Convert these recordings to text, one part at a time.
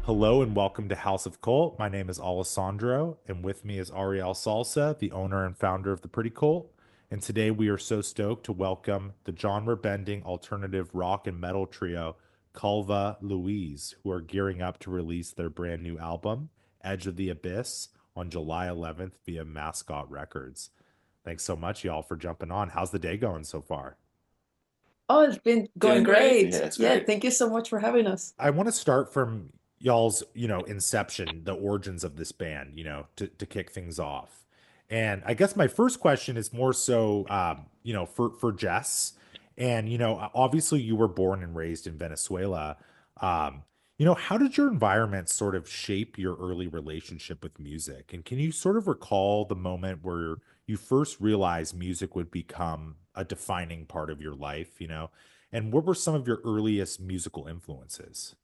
Hello and welcome to House of Cult. My name is Alessandro, and with me is Ariel Salsa, the owner and founder of the Pretty Cult. And today we are so stoked to welcome the genre-bending alternative rock and metal trio Calva Louise, who are gearing up to release their brand new album, Edge of the Abyss, on July 11th via Mascot Records. Thanks so much, y'all, for jumping on. How's the day going so far? Oh, it's been going Doing great. great. Yeah, it's Yeah, great. thank you so much for having us. I want to start from y'all's, inception, the origins of this band, to kick things off. And I guess my first question is more so, for Jess. And, obviously you were born and raised in Venezuela. How did your environment sort of shape your early relationship with music? And can you sort of recall the moment where you first realized music would become a defining part of your life, And what were some of your earliest musical influences?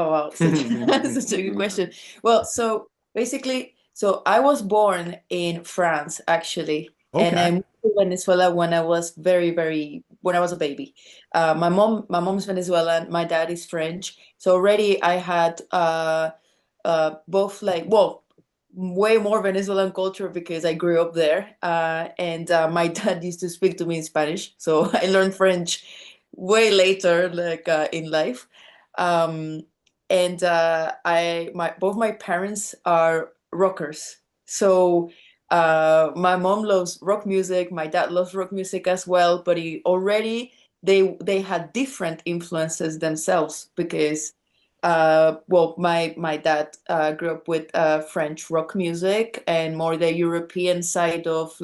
Oh, wow, such a good question. Well, so basically, so I was born in France actually, and I Okay. moved to Venezuela when I was when I was a baby. My mom's Venezuelan, my dad is French. So already I had both way more Venezuelan culture because I grew up there, and my dad used to speak to me in Spanish, so I learned French way later, in life. Um, and I my both my parents are rockers, so my mom loves rock music, my dad loves rock music as well, but they had different influences themselves because my dad grew up with French rock music and more the European side of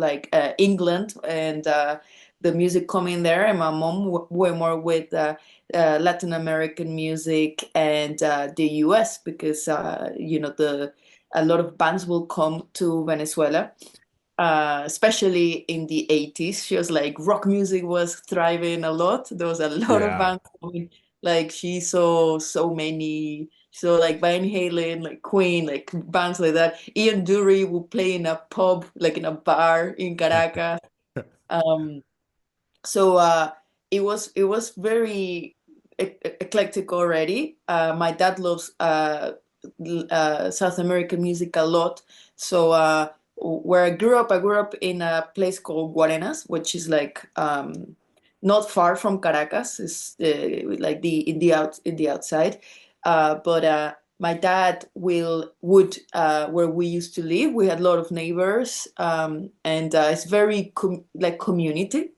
England and the music coming there, and my mom way more with Latin American music and the US because the a lot of bands will come to Venezuela, especially in the 80s. She was like, rock music was thriving a lot. There was a lot of Yeah. bands coming. Like she saw so many. So like Van Halen, like Queen, like bands like that. Ian Dury would play in a pub, like in a bar in Caracas. Um, so it was very eclectic already. My dad loves South American music a lot. So where I grew up in a place called Guarenas, which is not far from Caracas. It's like in the outside. But my dad will would where we used to live. We had a lot of neighbors, and it's very community.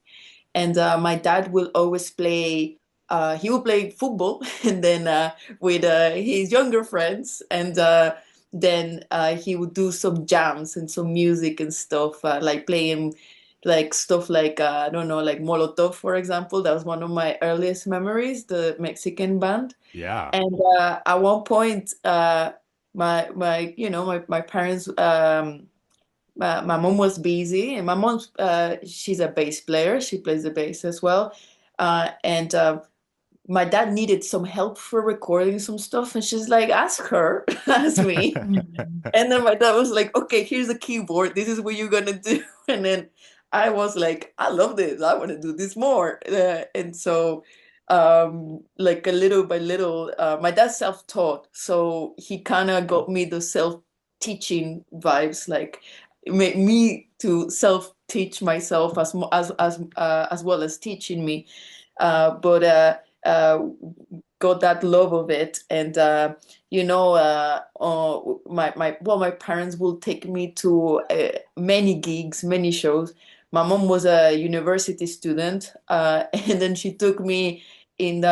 And my dad will always play. He will play football, and then with his younger friends, and then he would do some jams and some music and stuff, like playing like stuff like I don't know, like Molotov, for example. That was one of my earliest memories, the Mexican band. Yeah. And at one point, my parents my mom was busy, and my mom she's a bass player. She plays the bass as well, and my dad needed some help for recording some stuff, and she's like, "Ask her, ask me." And then my dad was like, "Okay, here's a keyboard. This is what you're gonna do." And then I was like, "I love this. I want to do this more." And so, like a little by little, my dad's self-taught, so he kind of got me the self-teaching vibes, like it made me to self-teach myself as well as teaching me. But uh, got that love of it, and my parents will take me to many gigs, many shows. My mom was a university student, and then she took me in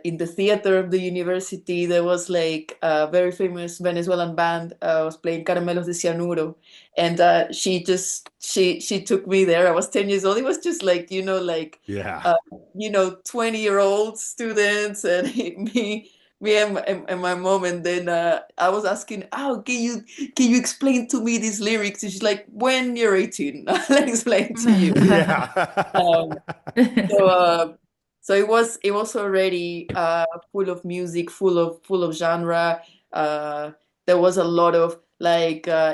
in the theater of the university. There was like a very famous Venezuelan band was playing Caramelos de Cianuro, and she took me there. I was 10 years old. It was just like Yeah. uh, 20-year-old students, and me and my mom. And then I was asking, "Oh, can you explain to me these lyrics?" And she's like, "When you're 18, I'll explain to you." Um, Yeah. so uh, so it was already full of music, full of genre. Uh, there was a lot of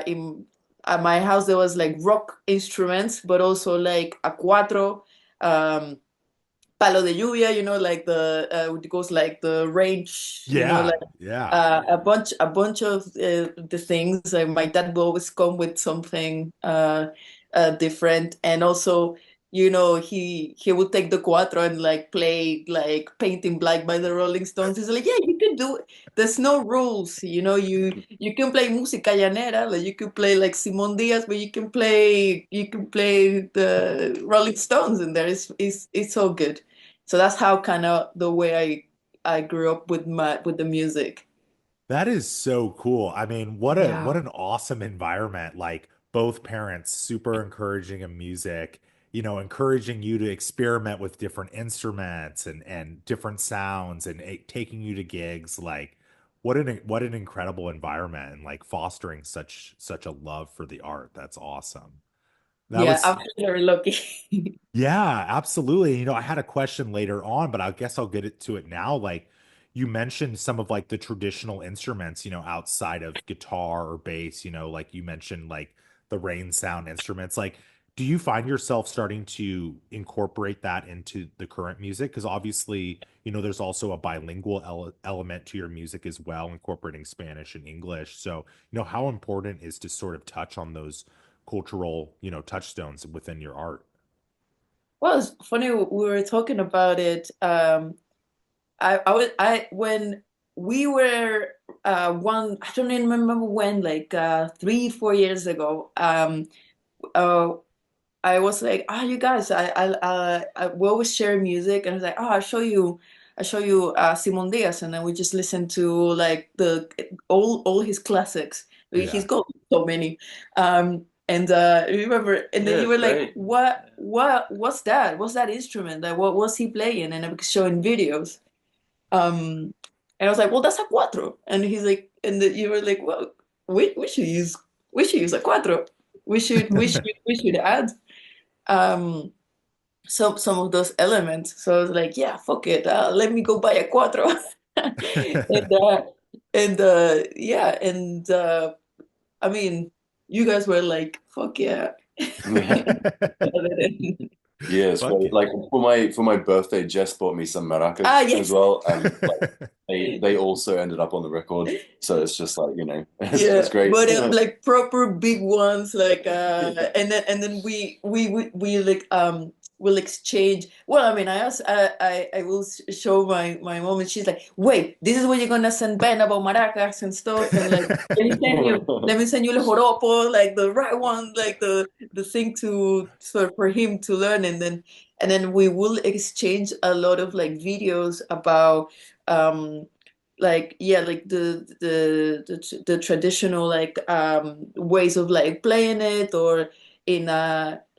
in at my house there was like rock instruments, but also like a cuatro. Um, palo de lluvia, like it goes like the range, Yeah, like yeah. a bunch of the things. Like my dad will always come with something different, and also, he would take the cuatro and like play like Painting Black by the Rolling Stones. He's like, yeah, you can do it. There's no rules, you can play música llanera, like you can play like Simon Diaz, but you can play the Rolling Stones, and there it's so good. So that's how kind of the way I grew up with the music. That is so cool. I mean, what Yeah. an awesome environment. Like both parents super encouraging of music, encouraging you to experiment with different instruments and different sounds and taking you to gigs. Like what an incredible environment and like fostering such a love for the art. That's awesome. That Yeah, was I'm very lucky. Yeah, absolutely. I had a question later on, but I guess I'll get it to it now. Like you mentioned some of like the traditional instruments, outside of guitar or bass, like you mentioned like the rain sound instruments. Like, do you find yourself starting to incorporate that into the current music? Because obviously, there's also a bilingual element to your music as well, incorporating Spanish and English. So, how important is to sort of touch on those cultural, touchstones within your art? Well, it's funny we were talking about it. When we were I don't even remember when, like 3, 4 years ago. Uh, I was like, you guys, we always share music, and I was like, I'll show you Simon Diaz, and then we just listen to like the all his classics. He's Yeah. got so many. And remember, and then Yeah, you it's were like, great. what's that? What's that instrument? Like, what was he playing? And I was showing videos. And I was like, well, that's a cuatro. And he's like, and you were like, well, we should use a cuatro. We should add um some of those elements. So I was like, yeah, fuck it, let me go buy a cuatro. And yeah, and I mean, you guys were like, fuck yeah. Yeah. Yeah, it's Fuck great. yeah. Like for my birthday, Jess bought me some maracas as Yes. well, and like they also ended up on the record. So it's just like, it's Yeah, great. but like proper big ones, like and then we like will exchange. Well, I mean, I will show my mom, and she's like, "Wait, this is what you're gonna send Ben about maracas and stuff, and like let me send you the joropo, like the right one, like the thing for him to learn." And then we will exchange a lot of like videos about like, yeah, like the traditional like ways of like playing it, or in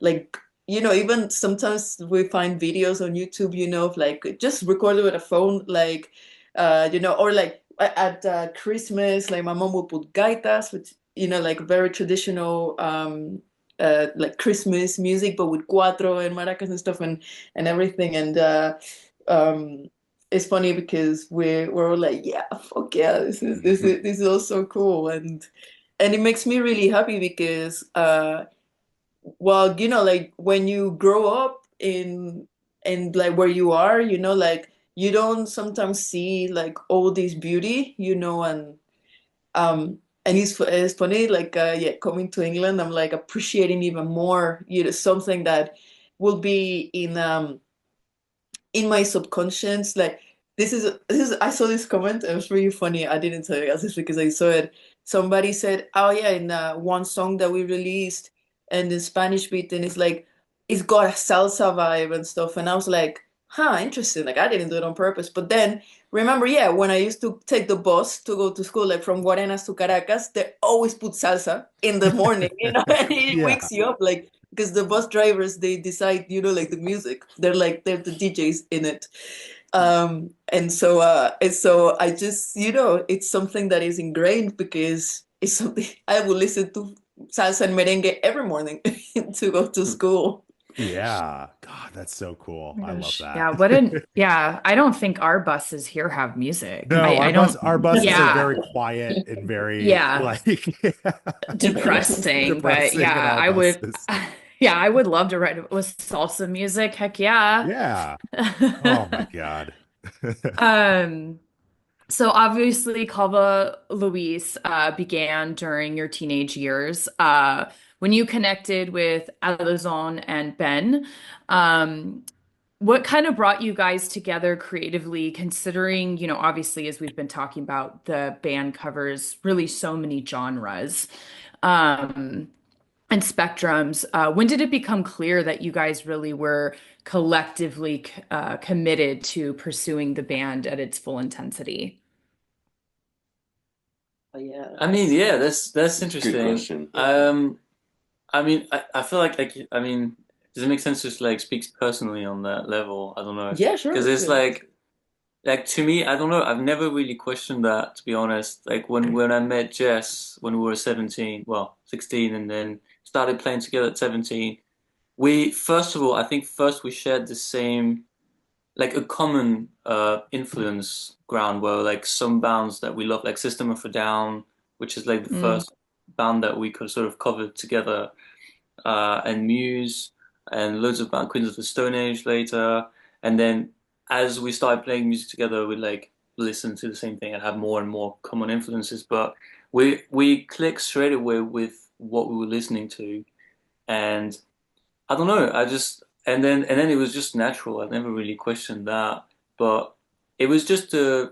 like, even sometimes we find videos on YouTube, of like just recorded with a phone, like or like at Christmas, like my mom would put gaitas, which, like very traditional like Christmas music, but with cuatro and maracas and stuff, and everything. And um it's funny because we're all like, yeah, fuck yeah, this is also cool. And it makes me really happy because well, like when you grow up in like where you are, like you don't sometimes see like all this beauty, and it's funny, like yeah, coming to England, I'm like appreciating even more, something that will be in my subconscious. Like, this is I saw this comment, and it was really funny. I didn't tell you guys this because I saw it. Somebody said, oh yeah, in one song that we released, and the Spanish beat, and it's like it's got a salsa vibe and stuff. And I was like, huh, interesting. Like, I didn't do it on purpose. But then remember, yeah, when I used to take the bus to go to school, like from Guarenas to Caracas, they always put salsa in the morning, and it Yeah. wakes you up, like, because the bus drivers, they decide, like the music, they're the DJs in it. And so I just, it's something that is ingrained, because it's something I will listen to salsa and merengue every morning to go to school. Yeah. God, that's so cool. Oh my I love gosh. that. Yeah. Yeah. I don't think our buses here have music. No, I don't, our buses are yeah. very quiet and very Yeah. like Depressing. But depressing in yeah, our I would, buses. Yeah, I would love to write with salsa music. Heck yeah. Yeah. Oh my God. Um, so obviously Calva Louise began during your teenage years. When you connected with Alison and Ben, um, what kind of brought you guys together creatively, considering, obviously, as we've been talking about, the band covers really so many genres um, and spectrums. When did it become clear that you guys really were collectively committed to pursuing the band at its full intensity? Yeah, I mean, yeah, that's Good interesting. question. Yeah. I mean, I feel like I mean, does it make sense to just like speak personally on that level? I don't know. yeah, Because sure. it's Yeah. like to me, I don't know. I've never really questioned that, to be honest. Like when I met Jess when we were 17, well, 16, and then started playing together at 17, we first of all, I think first we shared the same like a common influence ground where like some bands that we love, like System of a Down, which is like the Mm. first band that we could sort of covered together, and Muse, and loads of band, Queens of the Stone Age later, and then as we started playing music together, we like listen to the same thing and have more and more common influences. But we clicked straight away with what we were listening to, and I don't know. I just and then it was just natural. I never really questioned that, but it was just and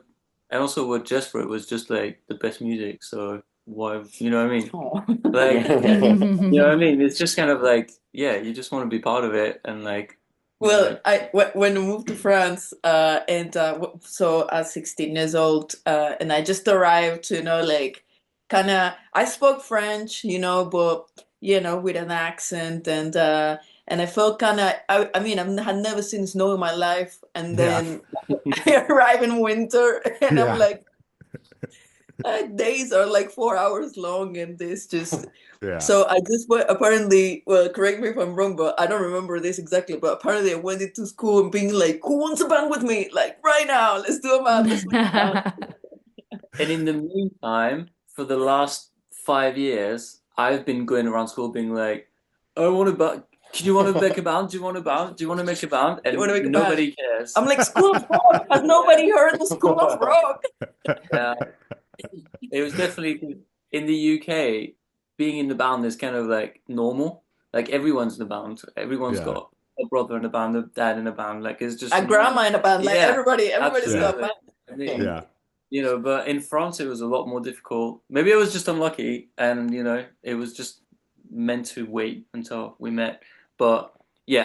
also what Jess wrote was just like the best music. So why, you know what I mean? Oh. Like, you know what I mean? It's just kind of like, yeah, you just want to be part of it, and like, you know, Well, when we moved to France, so I was 16 years old, and I just arrived, like kind of I spoke French, but with an accent, and I felt kind of I mean had never seen snow in my life, and Yeah. then I arrive in winter, and I'm Yeah. like days are like 4 hours long, and this just Yeah. so I just went, apparently, well, correct me if I'm wrong, but I don't remember this exactly. But apparently, I went into school and being like, "Who wants a band with me? Like right now, let's do a band. Let's make a band." and in the meantime, for the last 5 years, I've been going around school being like, I want a band. Do you want to make a band? Do you want a band? Do you want to make a band? You want And to make a band? nobody cares. I'm like, School of Rock. Has nobody heard the School of Rock? Yeah, it was definitely in the UK, being in the band is kind of like normal. Like everyone's in the band. Everyone's Yeah. got a brother in a band, a dad in a band. Like it's just A grandma in a band. Like yeah, everybody's got a absolutely. band. I mean, Yeah. but in France it was a lot more difficult. Maybe I was just unlucky, and it was just meant to wait until we met. But yeah,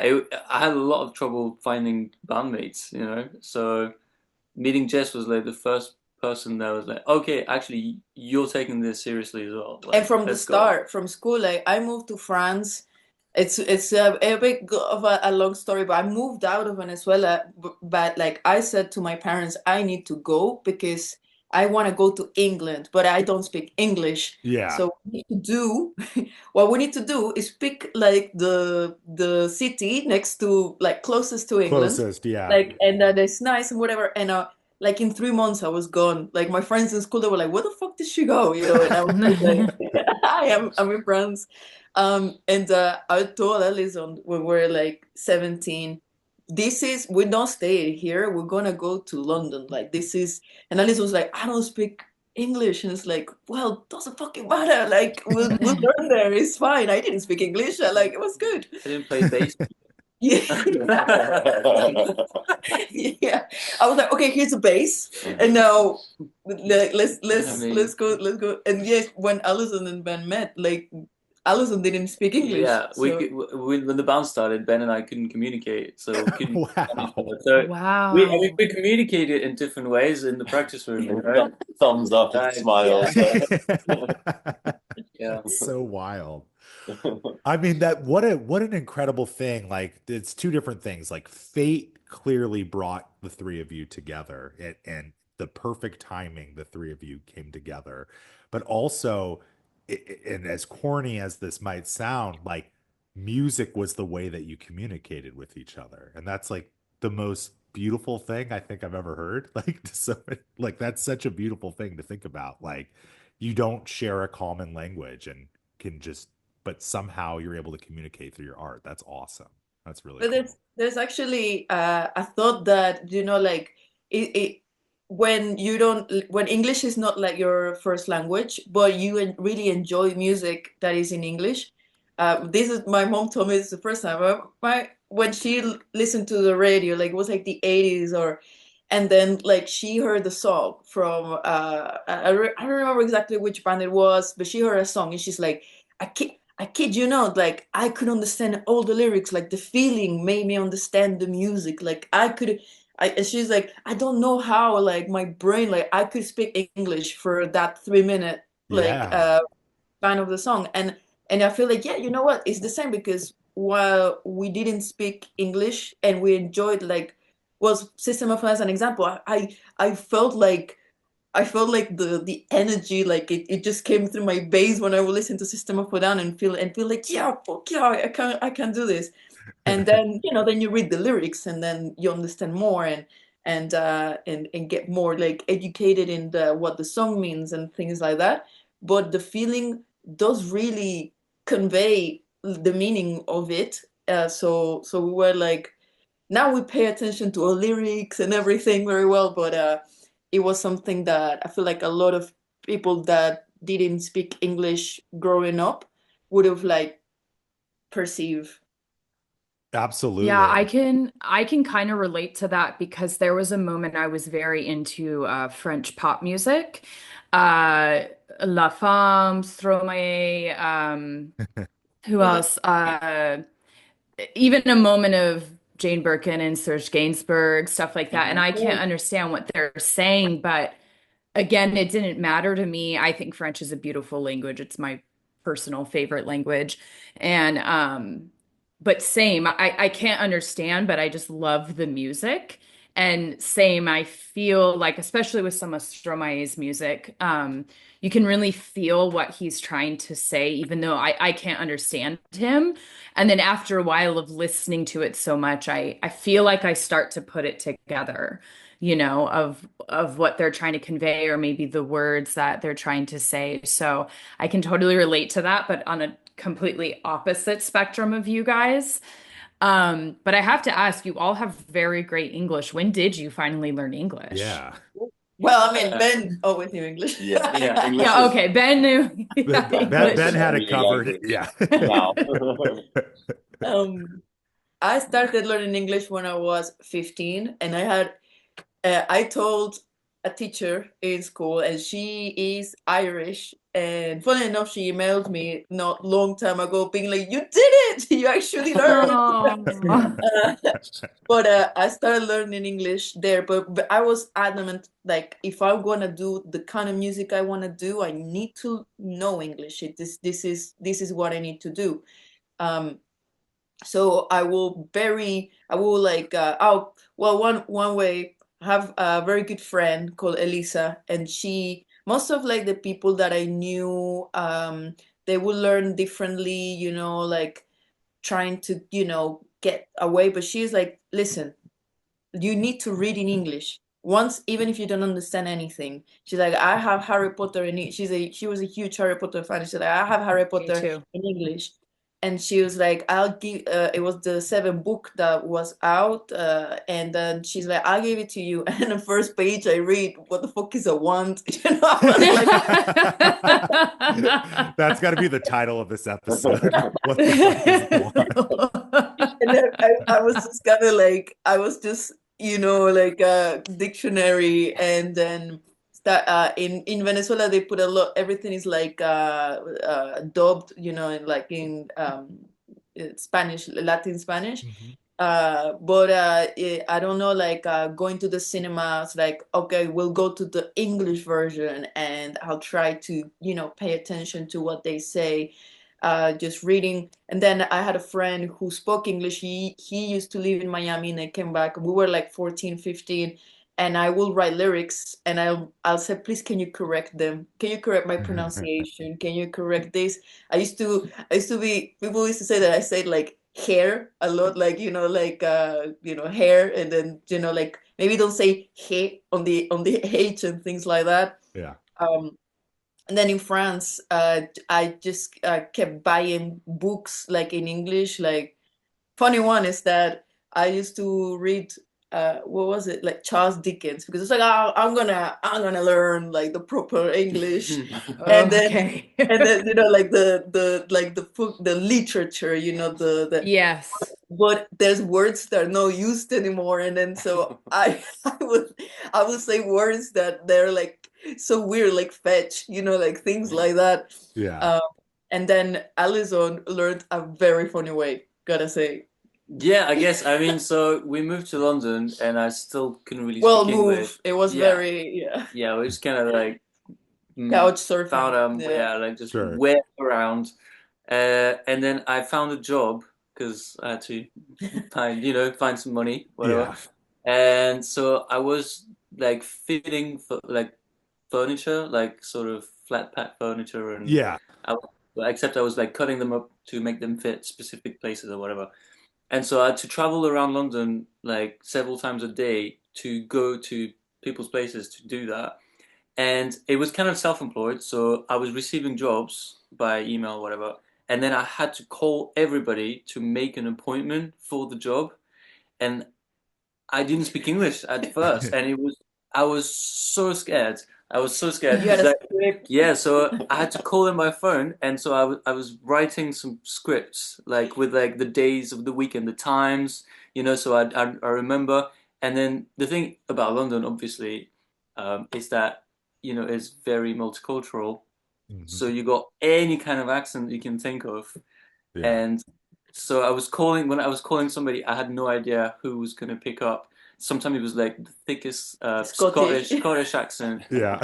I had a lot of trouble finding bandmates. So meeting Jess was like the first person that was like, okay, actually, you're taking this seriously as well. And Like, from the let's go. start, from school, like I moved to France. It's a bit of a long story, but I moved out of Venezuela. But like I said to my parents, I need to go because I want to go to England, but I don't speak English. Yeah. So we need to do what we need to do is pick like the city next to like closest to England, Closest. Yeah. like and it's nice and whatever. And like in 3 months I was gone. Like my friends in school, they were like, "Where the fuck did she go?" And I was like, I'm in France. And I told Alison when we were like 17, we don't stay here. We're gonna go to London. Like this is, and Alison was like, I don't speak English, and it's like, well, doesn't fucking matter. Like we'll learn there. It's fine. I didn't speak English. Like it was good. I didn't play bass. Yeah. Yeah, I was like, okay, here's a base, and now let's I let's mean, let's go. And yes, when Alison and Ben met, like Alison didn't speak English, yeah, so when the band started, Ben and I couldn't communicate, so we couldn't understand each Wow. other. So I mean, Wow. we communicated in different ways in the practice room, Thumbs up and Right. smiles. Yeah. So wild. I mean what an incredible thing. Like it's two different things. Like fate clearly brought the three of you together and the perfect timing the three of you came together. But also and as corny as this might sound, like music was the way that you communicated with each other. And that's like the most beautiful thing I think I've ever heard. Like so like that's such a beautiful thing to think about. Like you don't share a common language and can just but somehow you're able to communicate through your art. That's awesome. That's really But cool. there's actually a thought that, like it when you don't when English is not like your first language, but you really enjoy music that is in English. This is my mom told me this the first time. When she listened to the radio, like it was like the 80s and then like she heard the song from I don't remember exactly which band it was, but she heard a song and she's like, I kid you not, like I could understand all the lyrics, like the feeling made me understand the music. Like and she's like, I don't know how, like my brain, like I could speak English for that 3 minute, like Yeah. kind of the song. And I feel like, yeah, you know what? It's the same because while we didn't speak English and we enjoyed like, was System of a Down as an example, I felt like the energy, like it just came through my veins when I would listen to System of a Down and feel like, yeah, fuck yeah, I can do this. And then then you read the lyrics and then you understand more and get more like educated in what the song means and things like that. But the feeling does really convey the meaning of it. So we were like, now we pay attention to our lyrics and everything very well, but it was something that I feel like a lot of people that didn't speak English growing up would have like perceived. Yeah, Absolutely. I can kind of relate to that because there was a moment I was very into French pop music. Uh La Femme, Stromae, who Oh, that, else? Even a moment of Jane Birkin and Serge Gainsbourg, stuff like that. And I can't oh, understand what they're saying, but again, it didn't matter to me. I think French is a beautiful language. It's my personal favorite language. And but same, I can't understand, but I just love the music. And same, I feel like, especially with some of Stromae's music, you can really feel what he's trying to say, even though I can't understand him. And then after a while of listening to it so much, I feel like I start to put it together, of what they're trying to convey or maybe the words that they're trying to say. So I can totally relate to that, but on a completely opposite spectrum of you guys. But I have to ask, you all have very great English. When did you finally learn English? Yeah. well, I mean, Ben always knew English. Yeah, English Yeah, is okay. Ben knew yeah, Ben English. had only it covered. language Yeah. now. Um, I started learning English when I was 15, and I told a teacher in school, and she is Irish. And funny enough, she emailed me not long time ago, being like, "You did it! You actually learned." Oh. But I started learning English there. But I was adamant, like, if I'm gonna do the kind of music I want to do, I need to know English. This is what I need to do. Um, so I will like oh well, one way, I have a very good friend called Elisa, and she most of like the people that I knew, they will learn differently, like trying to get away, but she's like, listen, you need to read in English once, even if you don't understand anything. She's like, I have Harry Potter she was a huge Harry Potter fan. She's like, I have Harry Me Potter too. in English. And she was like, I'll give it was the seventh book that was out, and then she's like, I'll give it to you. And the first page I read, what the fuck is a wand? I was like, That's got to be the title of this episode. What the fuck is one? and then I was just kind of like, I was just, like a dictionary. And then in Venezuela, they put a lot, everything is like dubbed, in like in Spanish, Latin Spanish. Mhm. I don't know, like going to the cinemas, like, okay, we'll go to the English version and I'll try to, pay attention to what they say, just reading. And then I had a friend who spoke English. He used to live in Miami and I came back. We were like 14, 15, and I will write lyrics and I'll say, please, can you correct them? Can you correct my pronunciation? Can you correct this? I used to be, people used to say that I said like hair a lot, like, like hair, and then, like maybe don't say he on the H and things like that. Yeah. Um And then in France, I just kept buying books like in English. Like funny one is that I used to read what was it, like Charles Dickens, because it's like, oh, I'm gonna learn like the proper English. And then Okay. you know, like the literature, you know, the Yes. but there's words that are not used anymore, and then so I would say words that they're like so weird, like fetch, you know, like things like that. Yeah. um, and then Alison learned a very funny way, gotta say. Yeah, I guess. I mean, so we moved to London, and I still couldn't really Well, speak English. move, it was Yeah, very, yeah, yeah, we just kind of like couch found surfing, yeah. yeah, like just Sure. went around, and then I found a job because I had to find some money, whatever. Yeah. And so I was like fitting for like furniture, like sort of flat pack furniture, and Yeah. I, except I was like cutting them up to make them fit specific places or whatever. And so I had to travel around London like several times a day to go to people's places to do that. And it was kind of self-employed, so I was receiving jobs by email or whatever. And then I had to call everybody to make an appointment for the job. And I didn't speak English at first, and I was so scared. I was so scared You had because a script. yeah, so I had to call them by phone, and so I was writing some scripts like with like the days of the week and the times, so I remember. And then the thing about London, obviously, is that it's very multicultural. So Mhm. you got any kind of accent you can think of, Yeah. and so when I was calling somebody, I had no idea who was gonna pick up. Sometimes it was like the thickest Scottish. Scottish accent, Yeah.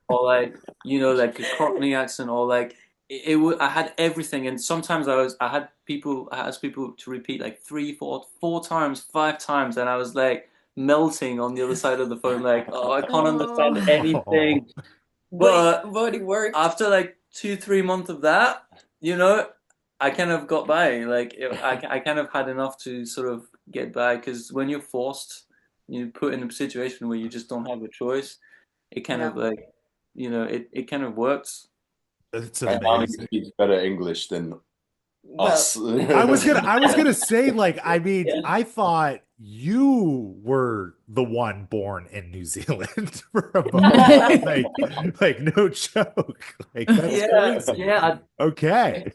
or like like a Cockney accent, or like I had everything. And sometimes I asked people to repeat like three, four times, five times, and I was like melting on the other side of the phone, like, oh, I can't understand Oh, Oh. anything. But but it worked. after like 2, 3 months of that, you know, I kind of got by. Like I kind of had enough to sort of get by, because when you're forced, you put in a situation where you just don't have a choice, it kind Yeah. of like, it kind of works. It's And Arnie amazing. speaks better English than Well, us. I was yeah, gonna say, like, I mean, yeah. I thought you were the one born in New Zealand for a moment. Like no joke. Like that's Yeah. crazy. Yeah. Okay.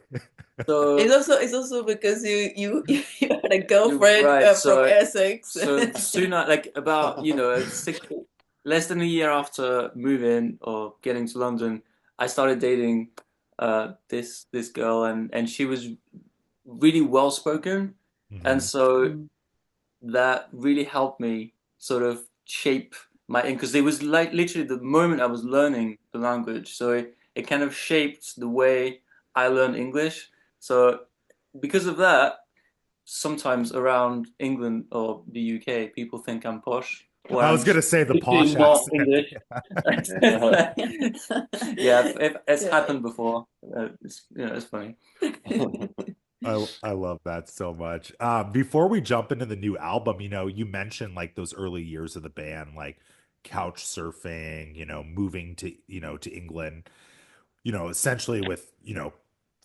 So It's also because you had a you're girlfriend right. from Essex. So soon, like about less than a year after moving or getting to London, I started dating this girl, and she was really well spoken, and Mhm. so Mm. that really helped me sort of shape because it was like literally the moment I was learning the language, so it kind of shaped the way I learned English. So because of that, sometimes around England or the UK, people think I'm posh or I was I'm gonna say the speaking posh not accent. English. Yeah, it's Yeah. happened before. It's funny. I love that so much. Before we jump into the new album, you mentioned like those early years of the band, like couch surfing, moving to England, essentially with,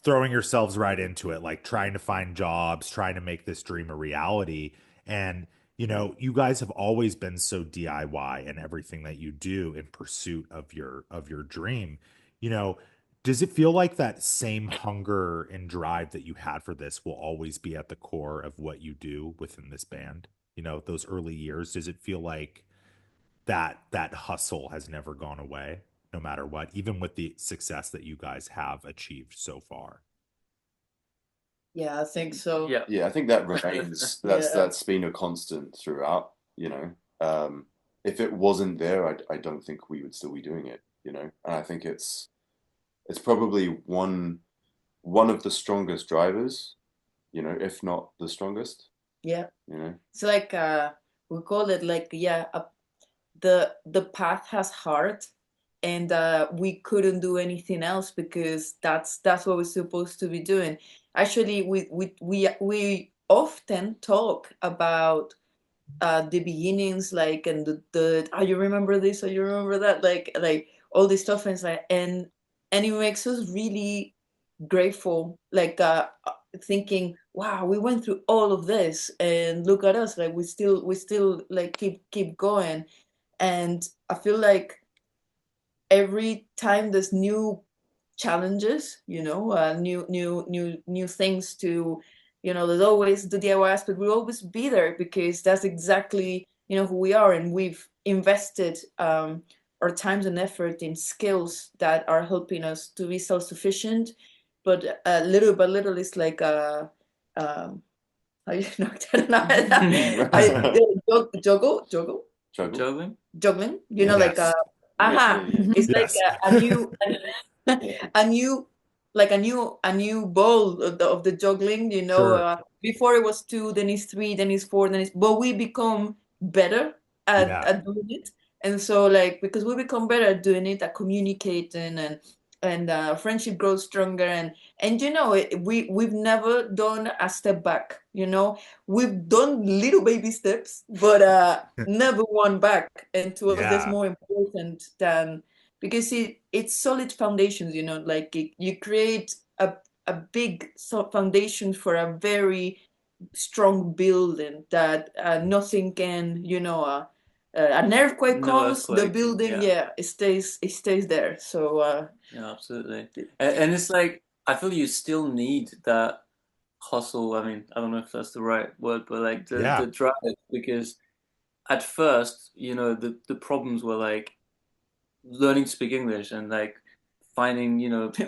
throwing yourselves right into it, like trying to find jobs, trying to make this dream a reality. And, you guys have always been so DIY in everything that you do in pursuit of your dream. You know, does it feel like that same hunger and drive that you had for this will always be at the core of what you do within this band? Those early years, does it feel like that hustle has never gone away, no matter what, even with the success that you guys have achieved so far? Yeah, I think so. Yeah. Yeah, I think that remains. Yeah. That's been a constant throughout. If it wasn't there, I don't think we would still be doing it. And I think it's probably one of the strongest drivers. If not the strongest. Yeah. You know. It's like we call it like, yeah, the path has heart, and we couldn't do anything else because that's what we're supposed to be doing. Actually, we often talk about the beginnings, like, and the oh, you remember this or you remember that, like all this stuff, and it's like, and and it makes us really grateful, like thinking, wow, we went through all of this and look at us, like we still like keep going. And I feel like every time there's new challenges, new things to, there's always the DIY aspect. We'll always be there because that's exactly, who we are, and we've invested our times and effort in skills that are helping us to be self-sufficient. But little by little, it's like how you know, I don't know. Juggle, Struggle. Juggling? juggling. Like Yes. aha, Yeah. it's like Yes. a new, a new, like a new ball of the juggling. Sure. Before it was two, then it's three, then it's four, but we become better at, Yeah. at doing it. And so, like, because we become better at doing it, at communicating, and friendship grows stronger. And we've never done a step back. We've done little baby steps, but never one back. And to us, that's Yeah. more important than, because it's solid foundations. Like you create a big foundation for a very strong building that nothing can, an earthquake No comes, the earthquake. building, Yeah. it stays there. So Yeah, absolutely. And it's like I feel you still need that hustle. I mean, I don't know if that's the right word, but like the Yeah. drive, because at first, the problems were like learning to speak English and like finding,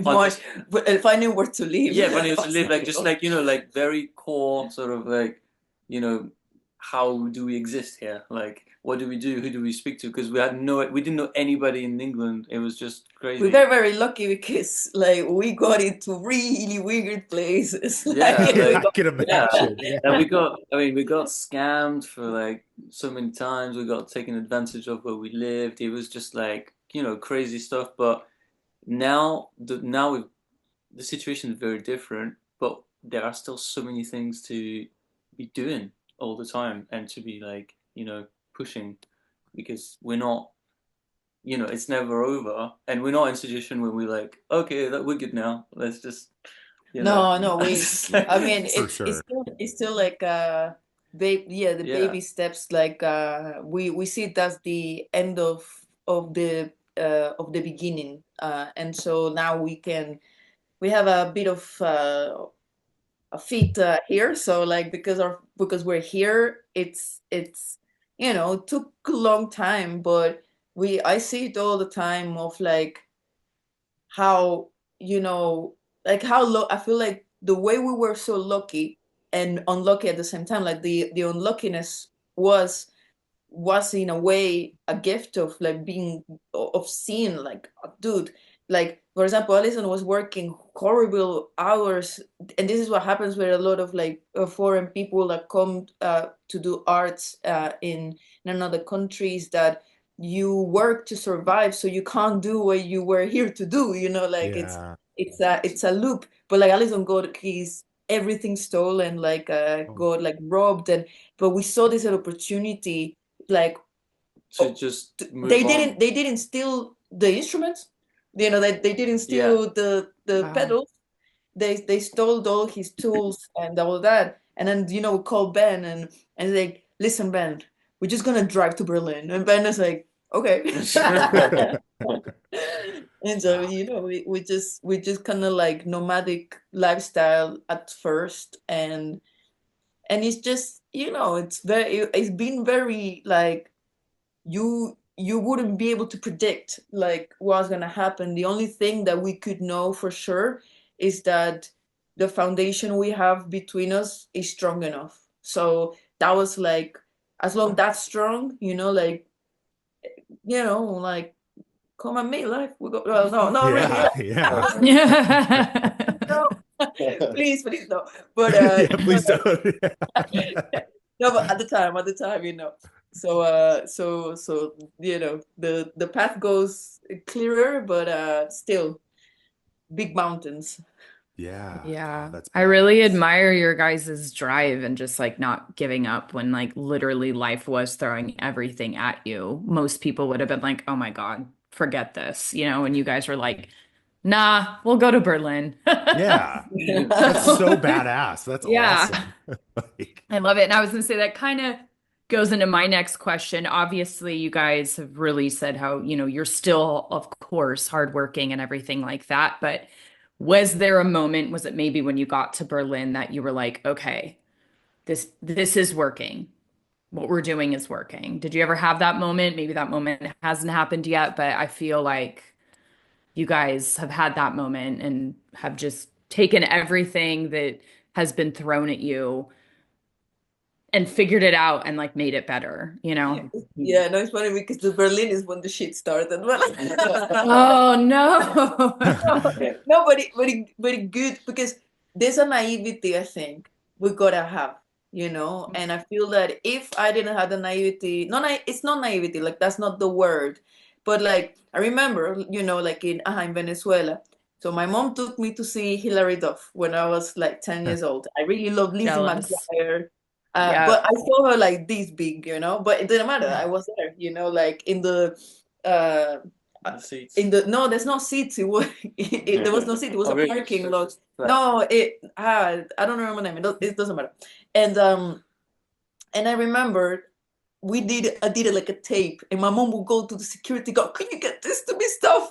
much, but finding where to live. yeah, finding to live, like just like, like very core sort of like, you know, how do we exist here? Like, what do we do? Who do we speak to? Because we didn't know anybody in England. It was just We're crazy. very, very lucky because like we got into really weird places. Yeah, Like we like I got can yeah, imagine. and Yeah. we got scammed for like so many times. We got taken advantage of where we lived. It was just like, crazy stuff. But now the situation is very different, but there are still so many things to be doing all the time and to be like, pushing because we're not, it's never over, and we're not in a situation where we're like, okay, that we're good now. Let's just, no, it's just like, I mean, For it's sure. still like the yeah, baby steps. Like we see it as the end of the beginning. And so now we have a bit of a feet here. So like because we're here, it's it took a long time, but I see it all the time of like how you know like how I feel like the way we were so lucky and unlucky at the same time, like the unluckiness was in a way a gift of like being of seeing like, dude, like for example, Alison was working horrible hours, and this is what happens with a lot of like foreign people that come to do arts in another countries, that you work to survive, so you can't do what you were here to do, like it's Yeah. it's a loop. But like Alison got his everything stolen, like Oh, got like robbed, and but we saw this as an opportunity, like to just they move didn't on. they didn't steal the instruments, they didn't Yeah. steal the Wow. pedals. They stole all his tools and all that. And then we called Ben, and like, listen, Ben, we're just gonna drive to Berlin. And Ben is like, okay. And so wow. we just kind of like nomadic lifestyle at first. And it's just it's been very like, you wouldn't be able to predict like what's gonna happen. The only thing that we could know for sure is that the foundation we have between us is strong enough. So that was like, as long that's strong, like, like, come and make life. We go, well, no, not really. Yeah. Yeah. No, please, please, no. But Yeah. Please don't. no, but at the time, So the path goes clearer, but still big mountains. Yeah. Oh, Yeah. that's I really badass. admire your guys' drive and just like not giving up when like literally life was throwing everything at you. Most people would have been like, oh my God, forget this, and you guys were like, nah, we'll go to Berlin. Yeah. That's so badass. That's Yeah. awesome. Like, I love it. And I was going to say that kind of goes into my next question. Obviously, you guys have really said how, you're still, of course, hardworking and everything like that. But was there a moment, was it maybe when you got to Berlin that you were like, okay, this is working. What we're doing is working. Did you ever have that moment? Maybe that moment hasn't happened yet, but I feel like you guys have had that moment and have just taken everything that has been thrown at you and figured it out and like made it better, you know? Yeah, no, it's funny because the Berlin is when the shit started. Oh no. No, but it good because there's a naivety I think we gotta have, and I feel that if I didn't have the naivety, it's not naivety, like that's not the word, but like I remember, like in Venezuela. So my mom took me to see Hilary Duff when I was like 10 years old. I really loved Lizzie Jealous. McGuire. Yeah. But I saw her like this big, but it didn't matter. I was there, like in the uh The seats. no, there's no seats. There was no seat. It was Oh, a really? parking lot. Flat. No, I don't remember the name. It doesn't matter. And I remember I did it like a tape, and my mom would go to the security, go, "Can you get this to me stuff?"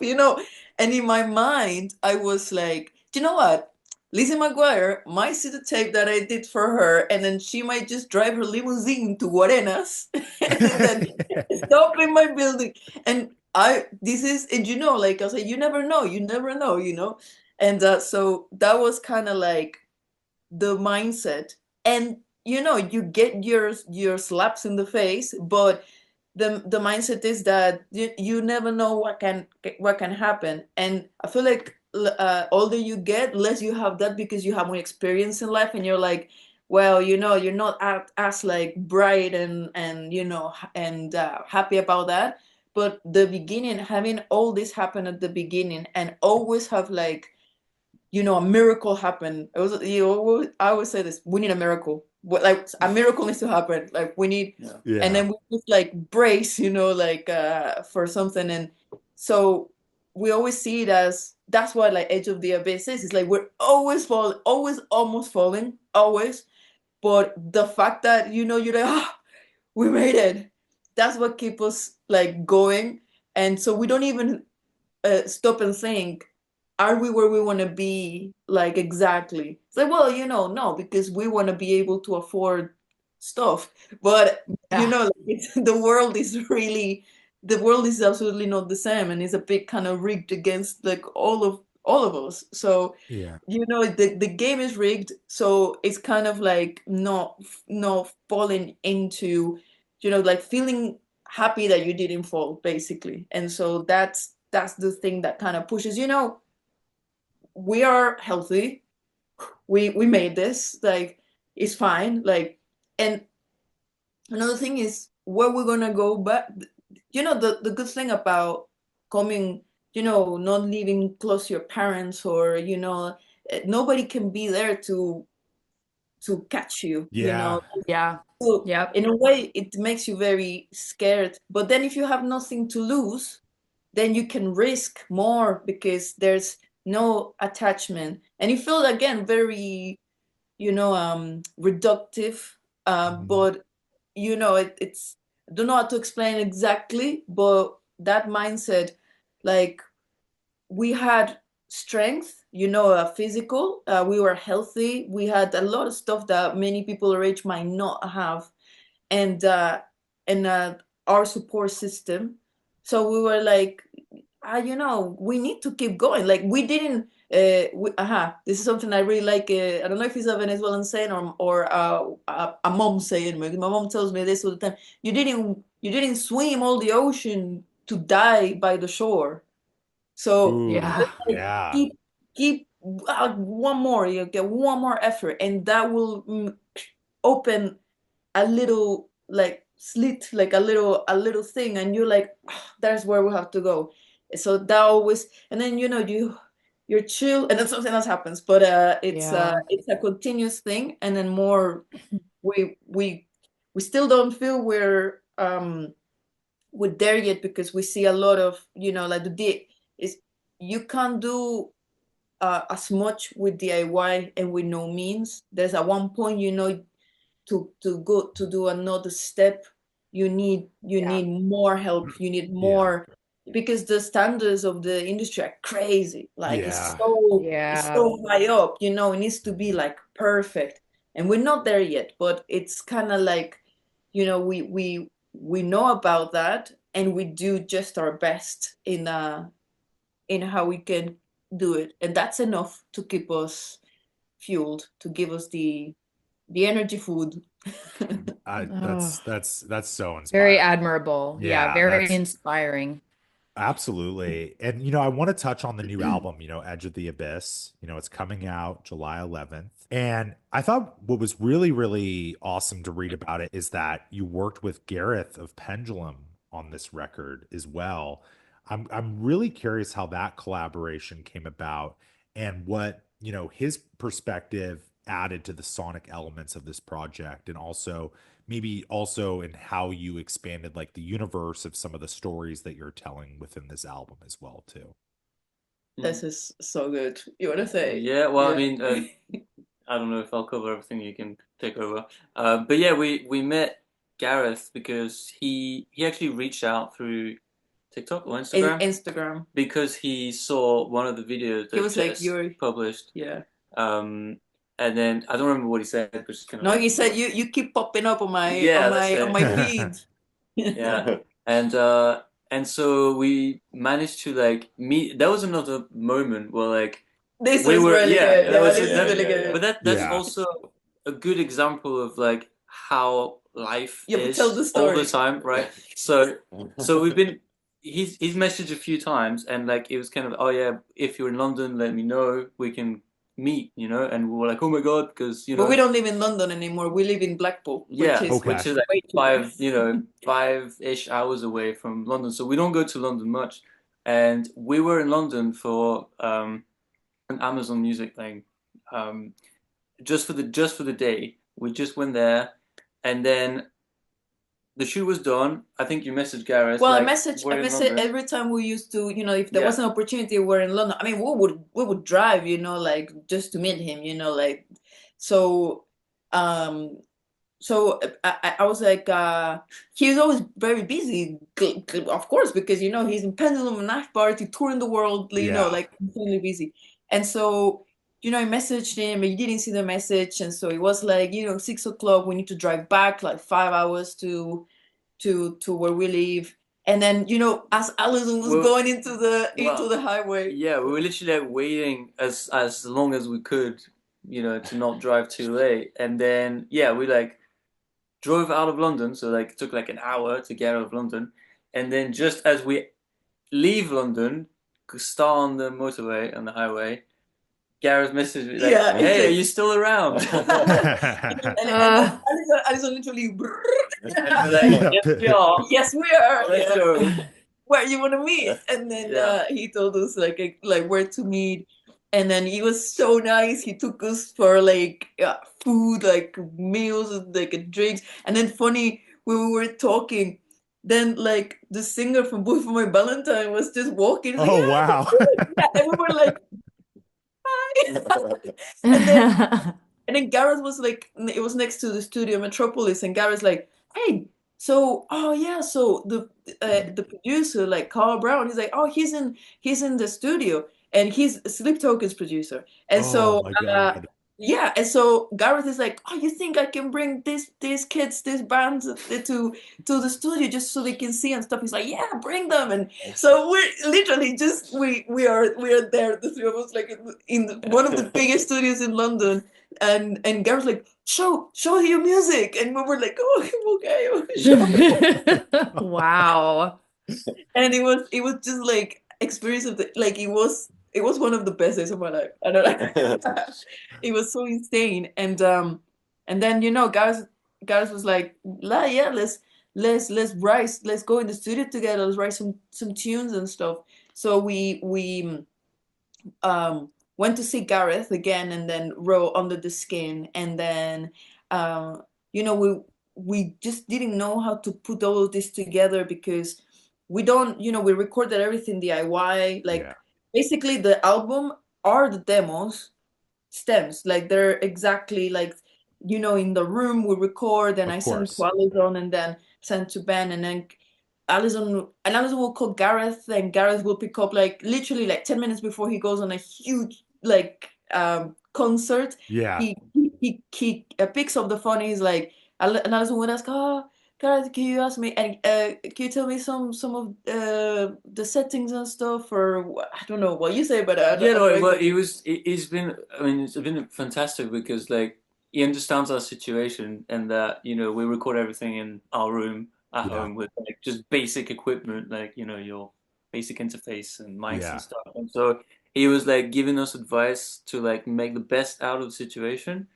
And in my mind, I was like, "Do you know what? Lizzie McGuire might see the tape that I did for her, and then she might just drive her limousine to Guarenas and then stop in my building." And like I was like, you never know, And so that was kind of like the mindset. And you get your slaps in the face, but the mindset is that you never know what can happen. And I feel like older you get, less you have that because you have more experience in life, and you're like, well, you're not as like bright and happy about that. But the beginning, having all this happen at the beginning, and always have like a miracle happen. It was I always say this: we need a miracle. Like a miracle needs to happen. Like we need, yeah. and then we just like brace, like for something. And so we always see it as that's what like Edge of the Abyss is. It's like we're always falling, always almost falling, always. But the fact that you're like, we made it. That's what keeps us like going. And so we don't even stop and think, are we where we want to be, like exactly? It's like, well, no, because we want to be able to afford stuff. But Yeah. like the world is absolutely not the same, and it's a bit kind of rigged against like all of us. So Yeah. the game is rigged, so it's kind of like not falling into, like feeling happy that you didn't fall, basically. And so that's the thing that kind of pushes, we are healthy, we made this, like it's fine, like. And another thing is where we're gonna go back. The good thing about coming, not living close to your parents, or nobody can be there to catch you, Yeah. Yeah. so Yep. in a way it makes you very scared. But then if you have nothing to lose, then you can risk more because there's no attachment, and you feel again very reductive. Mhm. But it's, I don't know how to explain exactly, but that mindset, like we had strength, physical, we were healthy, we had a lot of stuff that many people our age might not have. And our support system. So we were like, we need to keep going. Like we didn't. This is something I really like. I don't know if it's a Venezuelan saying or a mom saying. My mom tells me this all the time. You didn't swim all the ocean to die by the shore. So Ooh, Yeah. like, yeah. keep one more. You get one more effort, and that will open a little like slit, like a little thing, and you're like, "Ah, that's where we have to go." So that always, and then you're chill, and then something else happens. But Yeah. it's a continuous thing, and then more we still don't feel we're there yet, because we see a lot of like the is you can't do as much with DIY and with no means. There's at one point, to go to do another step, you need more help. You need Yeah. more, because the standards of the industry are crazy. Like Yeah. it's so high up. It needs to be like perfect, and we're not there yet. But it's kind of like, we know about that, and we do just our best in how we can do it, and that's enough to keep us fueled, to give us the energy food. Oh, That's so very inspiring. admirable. Yeah, Yeah, very that's inspiring. absolutely. And I want to touch on the new album, Edge of the Abyss. It's coming out July 11th. And I thought what was really, really awesome to read about it is that you worked with Gareth of Pendulum on this record as well. I'm really curious how that collaboration came about and what, his perspective added to the sonic elements of this project, and also maybe also in how you expanded like the universe of some of the stories that you're telling within this album as well too. This is so good. You want to say? Yeah, well, I Yeah. mean, I don't know if I'll cover everything. You can take over. But yeah, we met Gareth because he actually reached out through TikTok or Instagram Instagram. because he saw one of the videos He that was like, Jess "You're." published. Yeah. And then I don't remember what he said, but just kind of No, like, he said, "You keep popping up on my yeah, that's it. feed." Yeah. And so we managed to like meet. That was another moment where like This we is were, really yeah, good. that Yeah, was this is that, really good. but that's Yeah. also a good example of like how life Yeah, but is tell the all the story. time, right? So we've been he's messaged a few times, and like it was kind of, oh yeah, if you're in London, let me know, we can meet, and we were like, oh my God, because But we don't live in London anymore. We live in Blackpool, yeah, which Okay. is is way like too. 5-ish hours away from London. So we don't go to London much. And we were in London for an Amazon Music thing, um, just for the day. We just went there, and then the shoot was done. I think you messaged Gareth Well, like, I we're in message London. every time we used to, if there Yeah, was an opportunity, we're in London. I mean, we would drive, like just to meet him, like so. Um, so I was like, he was always very busy, of course, because he's in Pendulum, Knife Party, touring the world, Yeah. like completely busy. And so, I messaged him, and he didn't see the message, and so it was like, 6 o'clock. We need to drive back like 5 hours to where we live. And then, as Alison was well, going into the highway. yeah, we were literally like waiting as long as we could, to not drive too late. And then yeah, we like drove out of London, so like it took like an hour to get out of London, and then just as we leave London, start on the motorway on the highway, Gareth messaged me like, Yeah, "Hey, are you still around?" and then Alison literally, And we're like, "Yes, we are. yes, we are. Let's Yeah. go." Where you want to meet? And then Yeah. he told us like where to meet. And then he was so nice. He took us for like food, like meals, like drinks. And then funny, when we were talking, then like the singer from Boy for My Valentine was just walking. He's like, Oh, yeah, wow. yeah. And we were like, hi. and then and then Gareth was like, it was next to the studio Metropolis, and Gareth's like, hey, so oh yeah, so the producer, like Carl Brown, he's like, oh, he's in the studio, and he's Sleep Token's producer, and Oh so my God. yeah, and so Gareth is like, oh, you think I can bring these kids, these bands to the studio just so they can see and stuff? He's like, yeah, bring them, and so we're literally just we are there, the three of us, like in one of the biggest studios in London. And Gareth's like, show your music, and we were like, oh, okay, show. Wow. And it was just like experience of like it was one of the best days of my life. I don't know. It was so insane. And then Gareth was like, yeah, let's write, let's go in the studio together, let's write some tunes and stuff. So we went to see Gareth again, and then wrote Under the Skin. And then we just didn't know how to put all of this together, because we don't, we recorded everything DIY, like Yeah. basically the album are the demos stems. Like they're exactly like, in the room we record and Of I send to course. Alison and then send to Ben and then Alison will call Gareth and Gareth will pick up like literally like 10 minutes before he goes on a huge like concert. Yeah. He picks up the phone and he's like, and Alison would ask, oh, Gareth, can you ask me and can you tell me some of the settings and stuff, or I don't know what you say, but Yeah, I don't know no, well, exactly. he's been, I mean, it's been fantastic because like he understands our situation and that, we record everything in our room at Yeah. home with like just basic equipment, like, your basic interface and mics and Yeah. stuff. And so he was like giving us advice to like make the best out of the situation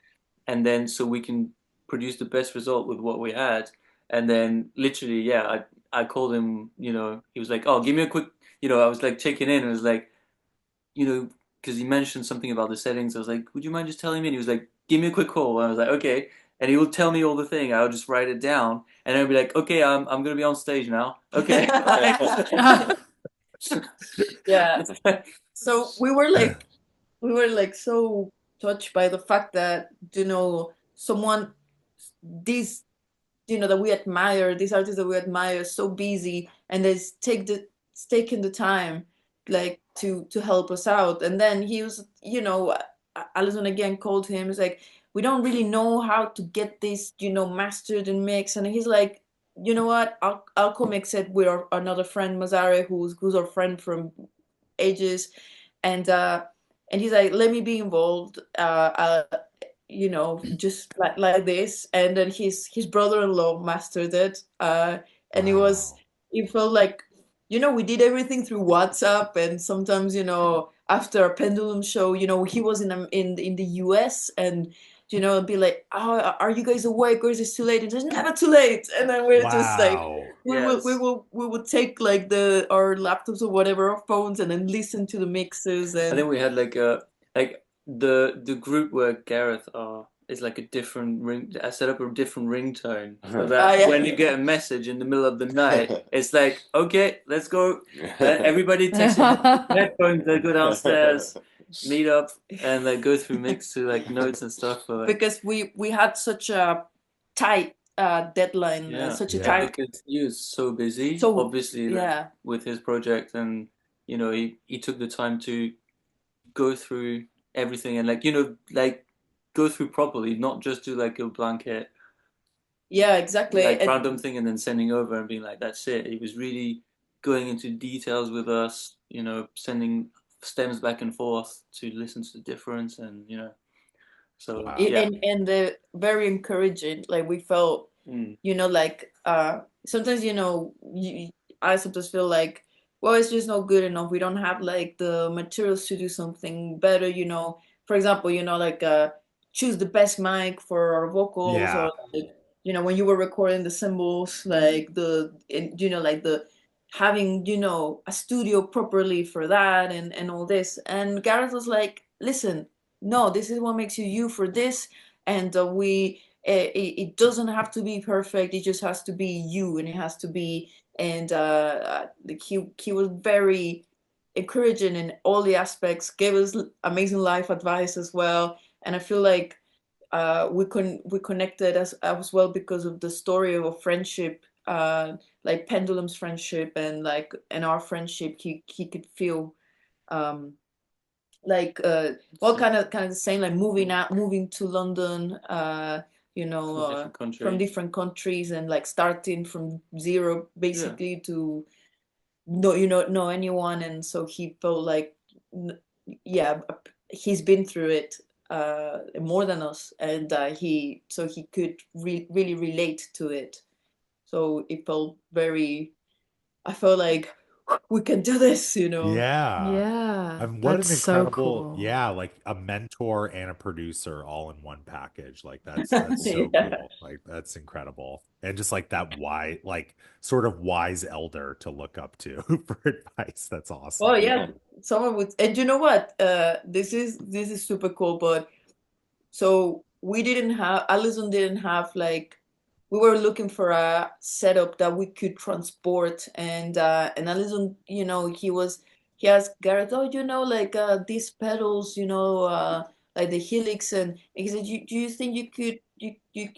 and then so we can produce the best result with what we had. And then literally, yeah, I called him, he was like, oh, give me a quick, I was like checking in and it was like, because he mentioned something about the settings. I was like, would you mind just telling me? And he was like, give me a quick call. And I was like, okay. And he would tell me all the thing. I would just write it down. And I'd be like, okay, I'm gonna be on stage now. Okay. Yeah. So we were like so touched by the fact that, someone this that we admire, these artists that we admire, so busy and they taking the time like to help us out. And then he was, Alison again called him. It's like, we don't really know how to get this, mastered and mixed. And he's like, you know what? I'll come mix it with another friend, Mazare, who's our friend from ages. And he's like, let me be involved. Just like this. And then his brother-in-law mastered it. And Wow. it felt like, we did everything through WhatsApp. And sometimes, after a Pendulum show, he was in the US, and it'd be like, oh, are you guys awake, or is it too late? And it's never too late. And then we're just like, Wow. Yes. we will take like our laptops or whatever, our phones, and then listen to the mixes. I And think we had like the group where Gareth is like a different ring. I set up a different ringtone so that yeah. when you get a message in the middle of the night, it's like, okay, let's go. Everybody takes your headphones, they go downstairs, meet up, and like go through mix to like notes and stuff for like Because we had such a tight deadline, yeah, such a Yeah. tight. because he was so busy, So obviously, like yeah, with his project, and he took the time to go through everything and like like go through properly, not just do like a blanket yeah, exactly. like random thing and then sending over and being like that's it. He was really going into details with us, sending stems back and forth to listen to the difference and so Wow. yeah. And very encouraging. Like we felt, Mm. like sometimes, I sometimes feel like, well, it's just not good enough. We don't have like the materials to do something better. For example, like choose the best mic for our vocals, Yeah. or like, when you were recording the cymbals, like like the having, a studio properly for that, and all this. And Gareth was like, listen, no, this is what makes you you for this. And it doesn't have to be perfect. It just has to be you, and it has to be. And like he was very encouraging in all the aspects, gave us amazing life advice as well. And I feel like we connected as well because of the story of a friendship, like Pendulum's friendship, and our friendship. He could feel um like well, kind of the same, like moving to London, From different from countries. different countries, and like starting from zero Yeah. basically to know anyone. And so he felt like, yeah, he's been through it more than us. And he could really relate to it. So it felt very, I felt like we can do this. Yeah. Yeah, And what that's an so incredible, cool. yeah, like a mentor and a producer all in one package. Like that's so Yeah. cool. Like that's incredible. And just like that wise, like sort of wise elder to look up to for advice. That's Oh awesome. yeah, someone would. And you know what? This is super cool. But so we didn't have, Allison didn't have like, we were looking for a setup that we could transport. And Allison, he was he asked Gareth, oh, like these pedals, like the Helix, and he said, do you think you could if you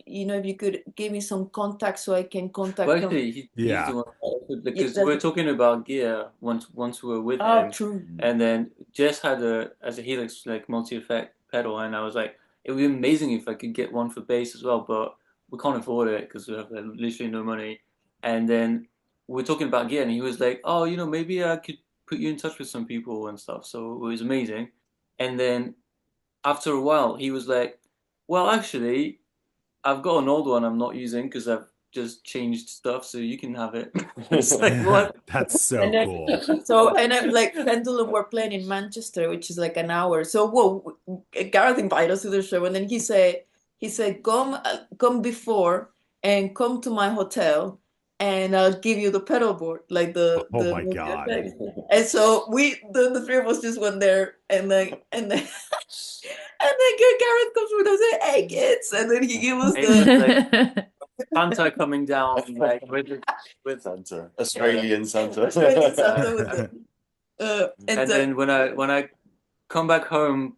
could give me some contacts so I can Well, contact them? actually, he's the Yeah. one Yeah, because we were talking about gear once we were with him, true. and then Jess had a Helix like multi-effect pedal, and I was like, it would be amazing if I could get one for bass as well, but we can't afford it because we have like, literally no money. And then we are talking about gear, and he was like, oh, maybe I could put you in touch with some people and stuff. So it was amazing. And then after a while, he was like, well, actually, I've got an old one I'm not using because I've just changed stuff, so you can have it. It's like what? That's so And then, cool. and then, like Pendulum were playing in Manchester, which is like an hour. So, Gareth invited us to the show, and then he said, come before and come to my hotel, and I'll give you the pedal board, like Oh the my God. multi-effects. And so the three of us just went there, and then Gareth comes with us and say, hey kids, and then he gave us It was the like Santa coming down, like with Santa, Australian Santa. Australian Santa with the and and then when I come back home,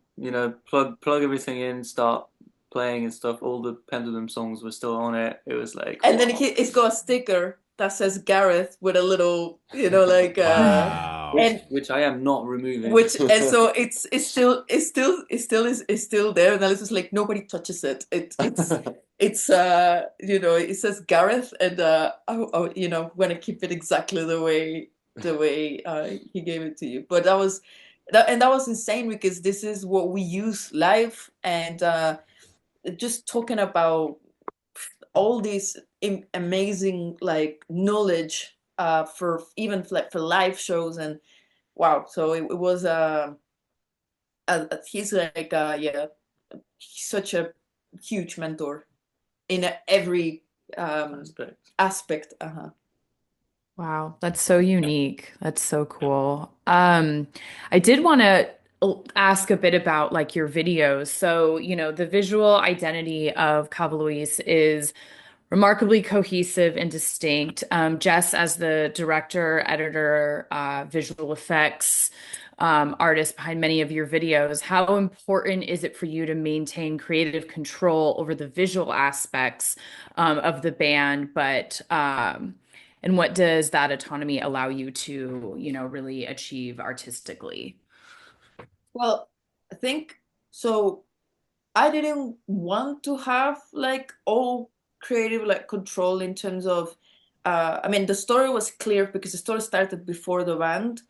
plug everything in, start playing and stuff. All the Pendulum songs were still on it. It was like, And then wow. it's got a sticker that says Gareth with a little, like Wow. and Which I am not removing. and so it's still there, and Alice was like, nobody touches it. It says Gareth, and we're gonna keep it exactly the way he gave it to you. But that was insane because this is what we use live, and just talking about all this amazing like knowledge for even for live shows. And wow, so it was he's like yeah, he's such a huge mentor in every aspect. Wow, that's so unique. That's so cool. I did want to ask a bit about like your videos. So, the visual identity of Calva Louise is remarkably cohesive and distinct. Jess, as the director, editor, visual effects artist behind many of your videos, how important is it for you to maintain creative control over the visual aspects of the band, and what does that autonomy allow you to, really achieve artistically? Well, I think so. I didn't want to have like all creative like control in terms of I mean the story was clear because the story started before the band.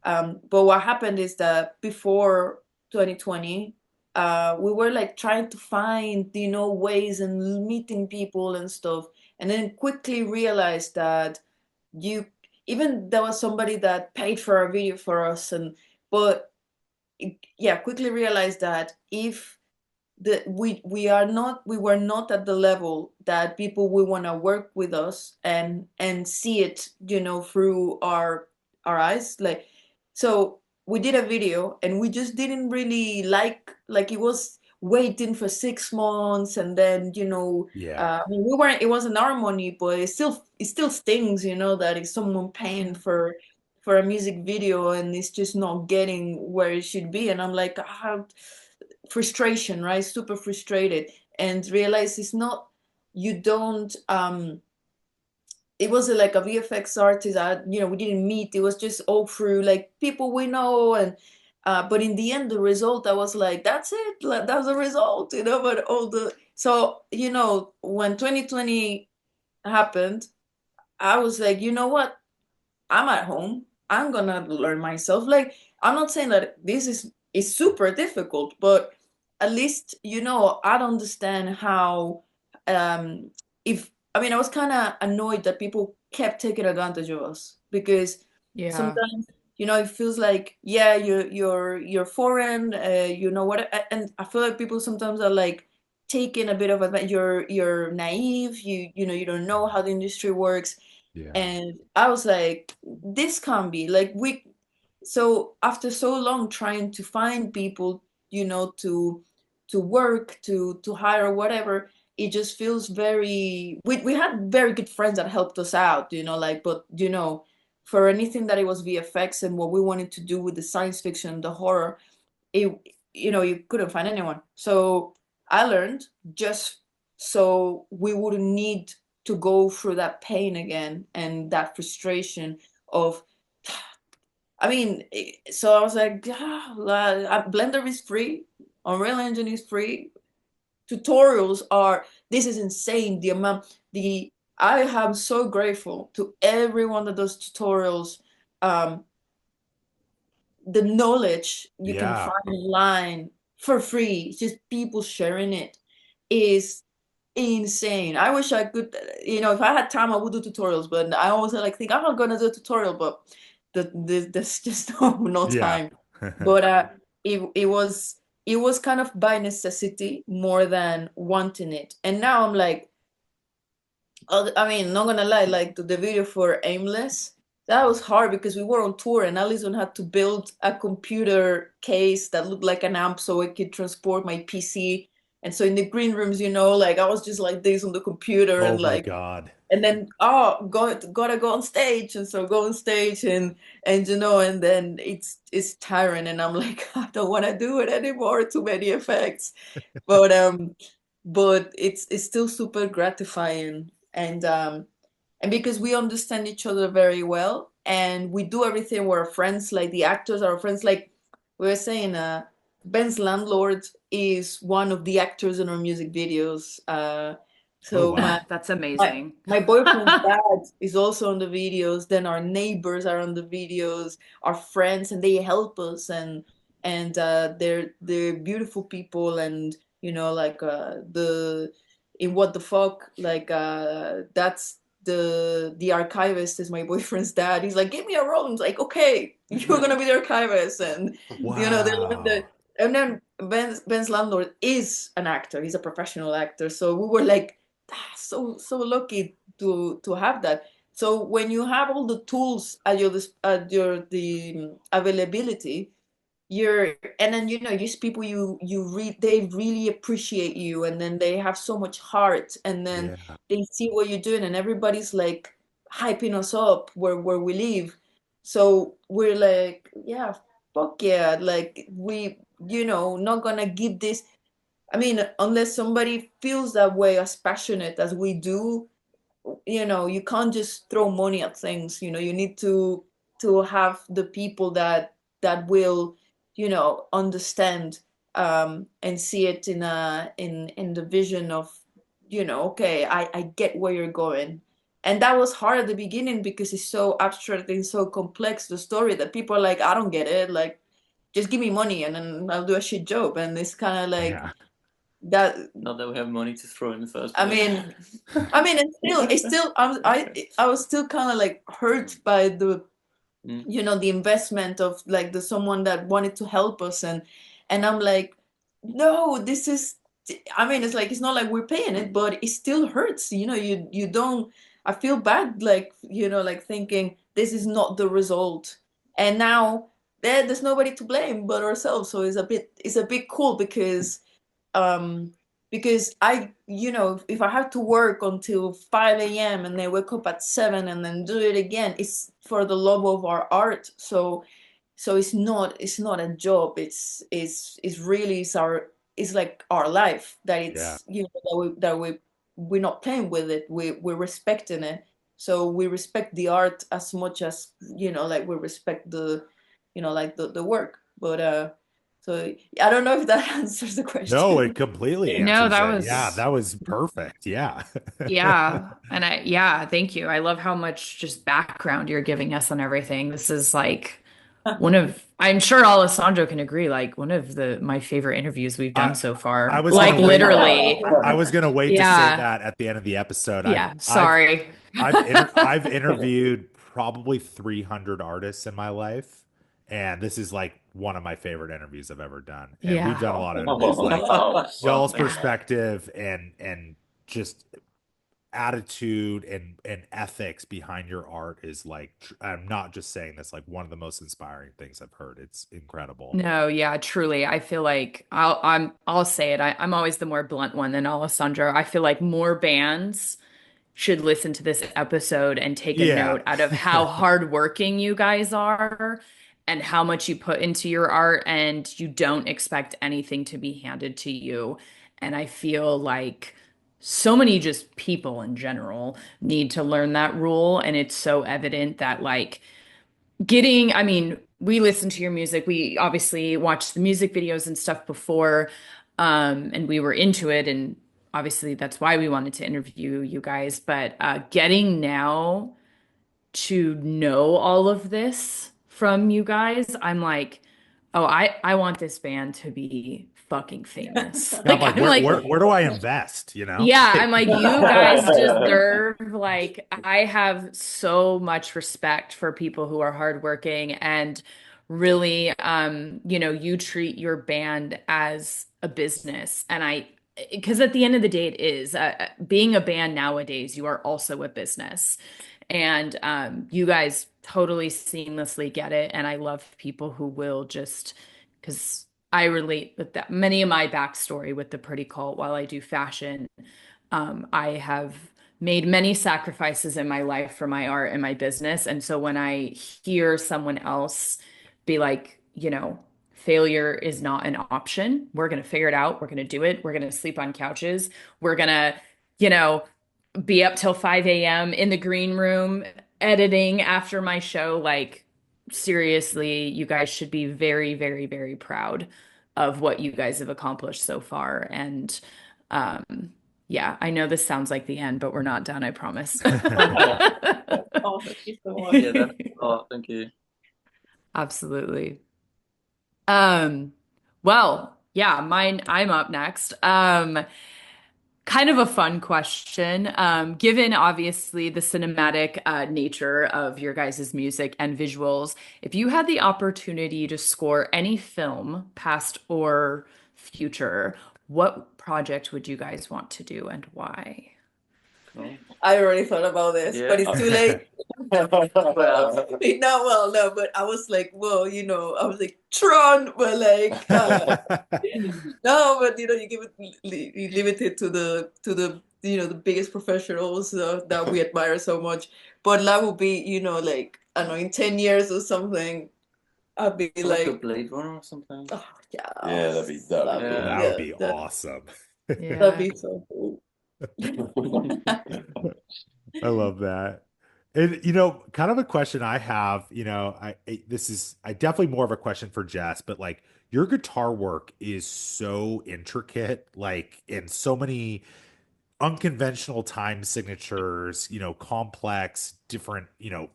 But what happened is that before 2020, we were like trying to find, ways and meeting people and stuff, and then quickly realized that you even there was somebody that paid for our video for us, and but yeah, quickly realized that if we were not at the level that people will want to work with us and see it, through our eyes. Like, so we did a video and we just didn't really like it was waiting for 6 months, and then Yeah. I mean, we weren't it wasn't our money, but it still stings, that if someone paying for a music video and it's just not getting where it should be. And I'm like, frustration, right? Super frustrated, and realize it's not, you don't it was like a VFX artist that we didn't meet. It was just all through like people we know, and but in the end the result, I was like, that's it, like, that's the result, but all the so when 2020 happened, I was like, you know what, I'm at home, I'm gonna learn myself. Like, I'm not saying that this is super difficult, but at least I'd understand how if I mean, I was kind of annoyed that people kept taking advantage of us, because Yeah. sometimes it feels like, yeah, you're foreign, what, and I feel like people sometimes are like taking a bit of advantage. You're naive, you don't know how the industry works. Yeah. And I was like, this can't be like so after so long trying to find people, to work, to hire or whatever, it just feels very, we had very good friends that helped us out, like, but for anything that it was VFX and what we wanted to do with the science fiction, the horror, it you couldn't find anyone. So I learned just so we wouldn't need to go through that pain again and that frustration of so I was like, Blender is free, Unreal Engine is free, tutorials are, this is insane. I am so grateful to everyone that does tutorials. Um, the knowledge you can Yeah. find online for free, it's just people sharing it, is insane. I wish I could, if I had time, I would do tutorials, but I always like think I'm not gonna do a tutorial, but there's just no Yeah. time. But it was kind of by necessity more than wanting it. And now I'm like, not gonna lie, like the video for Aimless, that was hard because we were on tour and Alison had to build a computer case that looked like an amp so it could transport my PC. And so in the green rooms, like I was just like this on the computer Oh and my like, God. and then gotta go on stage, and so go on stage and and then it's tiring and I'm like, I don't want to do it anymore, too many effects. But it's still super gratifying, and because we understand each other very well and we do everything, we're friends, like the actors are friends, like we were saying, Ben's landlord is one of the actors in our music videos. Oh So wow. That's my amazing. my boyfriend's dad is also on the videos. Then our neighbors are on the videos, our friends, and they help us. And they're beautiful people. And like the in What the Fuck, like that's the archivist is my boyfriend's dad. He's like, give me a role. And it's like, okay, you're gonna be the archivist. And they learned that. Wow. And then Ben's landlord is an actor. He's a professional actor. So we were like, so lucky to have that. So when you have all the tools at your the availability, and then just people you read, they really appreciate you, and then they have so much heart, and then Yeah. they see what you're doing, and everybody's like hyping us up where we live. So we're like, yeah, fuck yeah, like we not gonna give this. Unless somebody feels that way, as passionate as we do, you can't just throw money at things. You need to have the people that will, understand, and see it in the vision of, okay, I get where you're going. And that was hard at the beginning because it's so abstract and so complex, the story, that people are like, I don't get it. Like, just give me money and then I'll do a shit job. And it's kind of like Yeah. that. Not that we have money to throw in the first I place. mean, it's still, I was still kind of like hurt by Mm. the investment of like the someone that wanted to help us, and I'm like, no, this is, it's like, it's not like we're paying it, but it still hurts. You don't. I feel bad, like like thinking this is not the result, and now there's nobody to blame but ourselves. So it's a bit cool um because if I have to work until 5 a.m. and then wake up at 7 and then do it again, it's for the love of our art. So it's not a job. It's really it's like our life, that Yeah. it's we're not playing with it. We're respecting it. So we respect the art as much as like we respect like the work. But so I don't know if that answers the No, it question. completely No, answers that it. Yeah, was that was perfect. Yeah. yeah. And yeah, thank you. I love how much just background you're giving us on everything. This is like I'm sure Alessandro can agree, like one of my favorite interviews we've done I so I far. was Like gonna wait. literally. I was gonna wait to say Yeah. that at the end of the episode. Yeah. Sorry. I've interviewed probably 300 artists in my life, and this is like one of my favorite interviews I've ever done. And we've Yeah. done a lot of interviews. Like y'all's Wow. perspective and just attitude and ethics behind your art is like, I'm not just saying this, like one of the most inspiring things I've heard. It's incredible. No, yeah, truly. I feel like I'll say it. I'm always the more blunt one than Alessandro. I feel like more bands should listen to this episode and take a Yeah. note out of how hardworking you guys are and how much you put into your art, and you don't expect anything to be handed to you. And I feel like so many just people in general need to learn that rule. And it's so evident that like I mean, we listen to your music. We obviously watched the music videos and stuff before, and we were into it. And obviously, that's why we wanted to interview you guys. But getting now to know all of this from you guys, I'm like, oh, I want this band to be fucking famous. Yeah, I'm Like, like, I'm like, where do I invest? You know? yeah, I'm like, you guys deserve, like, I have so much respect for people who are hardworking and really, you treat your band as a business. And because at the end of the day, it is being a band nowadays, you are also a business. And you guys totally seamlessly get it. And I love people who will just, because I relate with that. Many of my backstory with the Pretty Cult, while I do fashion, I have made many sacrifices in my life for my art and my business. And so when I hear someone else be like, failure is not an option, we're going to figure it out. We're going to do it. We're going to sleep on couches. We're going to, you know, be up till 5 a.m. in the green room editing after my show. Like, seriously, you guys should be very, very, very proud of what you guys have accomplished so far. And yeah, I know this sounds like the end, but we're not done, I promise. Oh, thank you so much. Yeah, thank you. Absolutely. Well, yeah, I'm up next. Kind of a fun question. Given obviously the cinematic nature of your guys' music and visuals, if you had the opportunity to score any film, past or future, what project would you guys want to do and why? Cool. I already thought about this, Yeah. but it's too late. Well, No, but I was like, well, I was like Tron, but like no, but you give it you limit it to the the biggest professionals that we admire so much. But that would be like I don't know, in 10 years or something, I'd be like a like, Blade Runner or something. oh yeah, Yeah, that'd be cool. That would be Yeah, awesome. that'd be so cool. I love that. And kind of a question I have, I definitely more of a question for Jess, but like your guitar work is so intricate, like in so many unconventional time signatures, complex, different,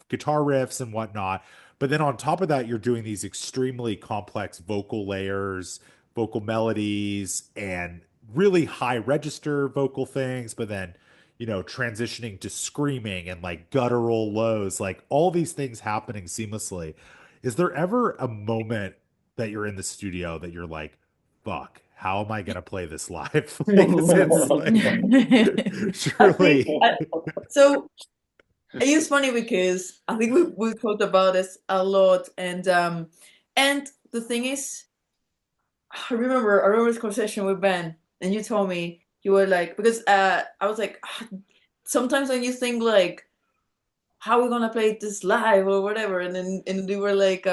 guitar riffs and whatnot. But then on top of that, you're doing these extremely complex vocal layers, vocal melodies, and really high register vocal things. But then, transitioning to screaming and like guttural lows, like all these things happening seamlessly. Is there ever a moment that you're in the studio that you're like, fuck, how am I gonna play this live? Like, it's like surely. So it's funny because I think we talked about this a lot, and the thing is, I remember this conversation with Ben, and you told me you were like, because I was like, sometimes when you think like, how are we gonna play this live or whatever, and they were like,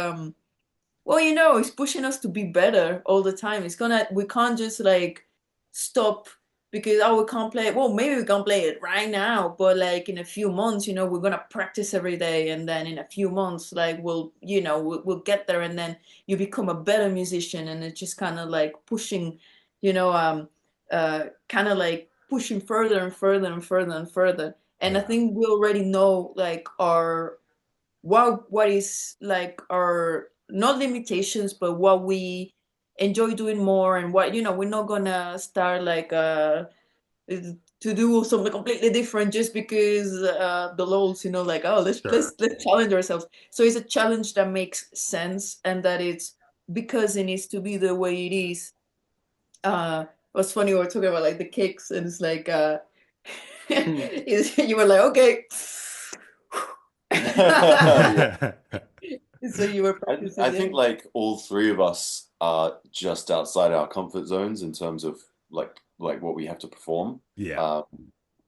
well, it's pushing us to be better all the time. We can't just like stop because we can't play it. Well, maybe we can play it right now, but like in a few months, we're gonna practice every day, and then in a few months, like we'll get there, and then you become a better musician, and it's just kind of like pushing, kind of like pushing further and further and further and further. And I Yeah. think we already know like what is like our not limitations, but what we enjoy doing more, and what we're not gonna start like to do something completely different just because the lols like, oh, let's Sure. let's challenge ourselves. So it's a challenge that makes sense, and that it's because it needs to be the way it is. It was funny, we were talking about like the kicks, and it's like you were like, okay. So you were practicing. I think like all three of us are just outside our comfort zones in terms of like what we have to perform. Yeah.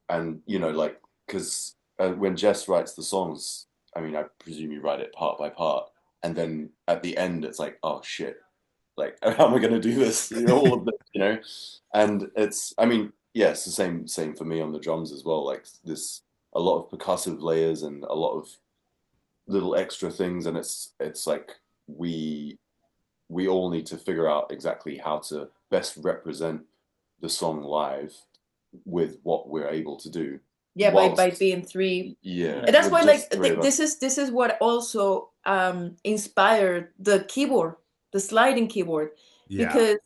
And like because when Jess writes the songs, I mean, I presume you write it part by part, and then at the end, it's like, oh shit, like how am I going to do this? You know, all of this, you know, and it's, I mean, yeah, it's the same for me on the drums as well. Like this, a lot of percussive layers and a lot of little extra things, and it's like we all need to figure out exactly how to best represent the song live with what we're able to do. Yeah, by Whilst, being three. yeah, And that's with why, just like, three of us. this is what also inspired the keyboard, the sliding keyboard, Yeah. because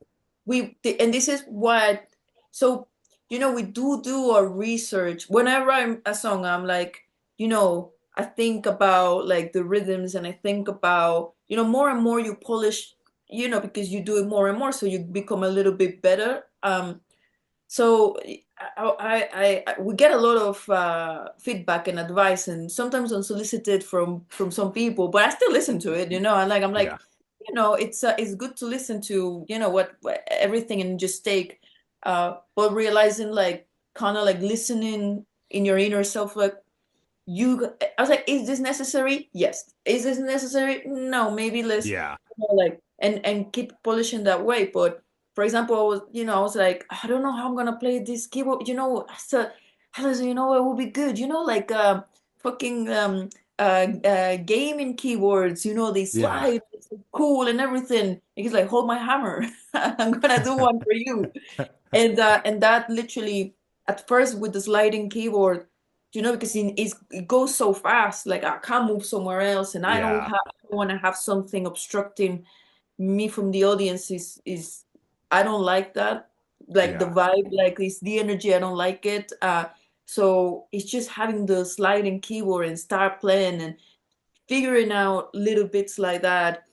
and this is what, so, we do our research. When I write a song, I'm like, I think about like the rhythms, and I think about, more and more you polish, because you do it more and more, so you become a little bit better. So we get a lot of feedback and advice, and sometimes unsolicited from some people, but I still listen to it, and like I'm like, Yeah. it's good to listen to, what everything, and just take, but realizing, like, kind of like listening in your inner self, like, I was like, is this necessary? Yes. Is this necessary? No, maybe less, Yeah. like, and keep polishing that way. But for example, I was like, I don't know how I'm gonna play this keyboard. I was, it would be good. Like, fucking gaming keyboards. They Yeah. slide, it's so cool and everything. He's like, hold my hammer. I'm gonna do one for you. And that literally, at first, with the sliding keyboard, because it goes so fast, like I can't move somewhere else, and I don't Yeah. want to have something obstructing me from the audience. Is I don't like that, like the Yeah. vibe, like this, the energy. I don't like it. So it's just having the sliding keyboard and start playing and figuring out little bits like that.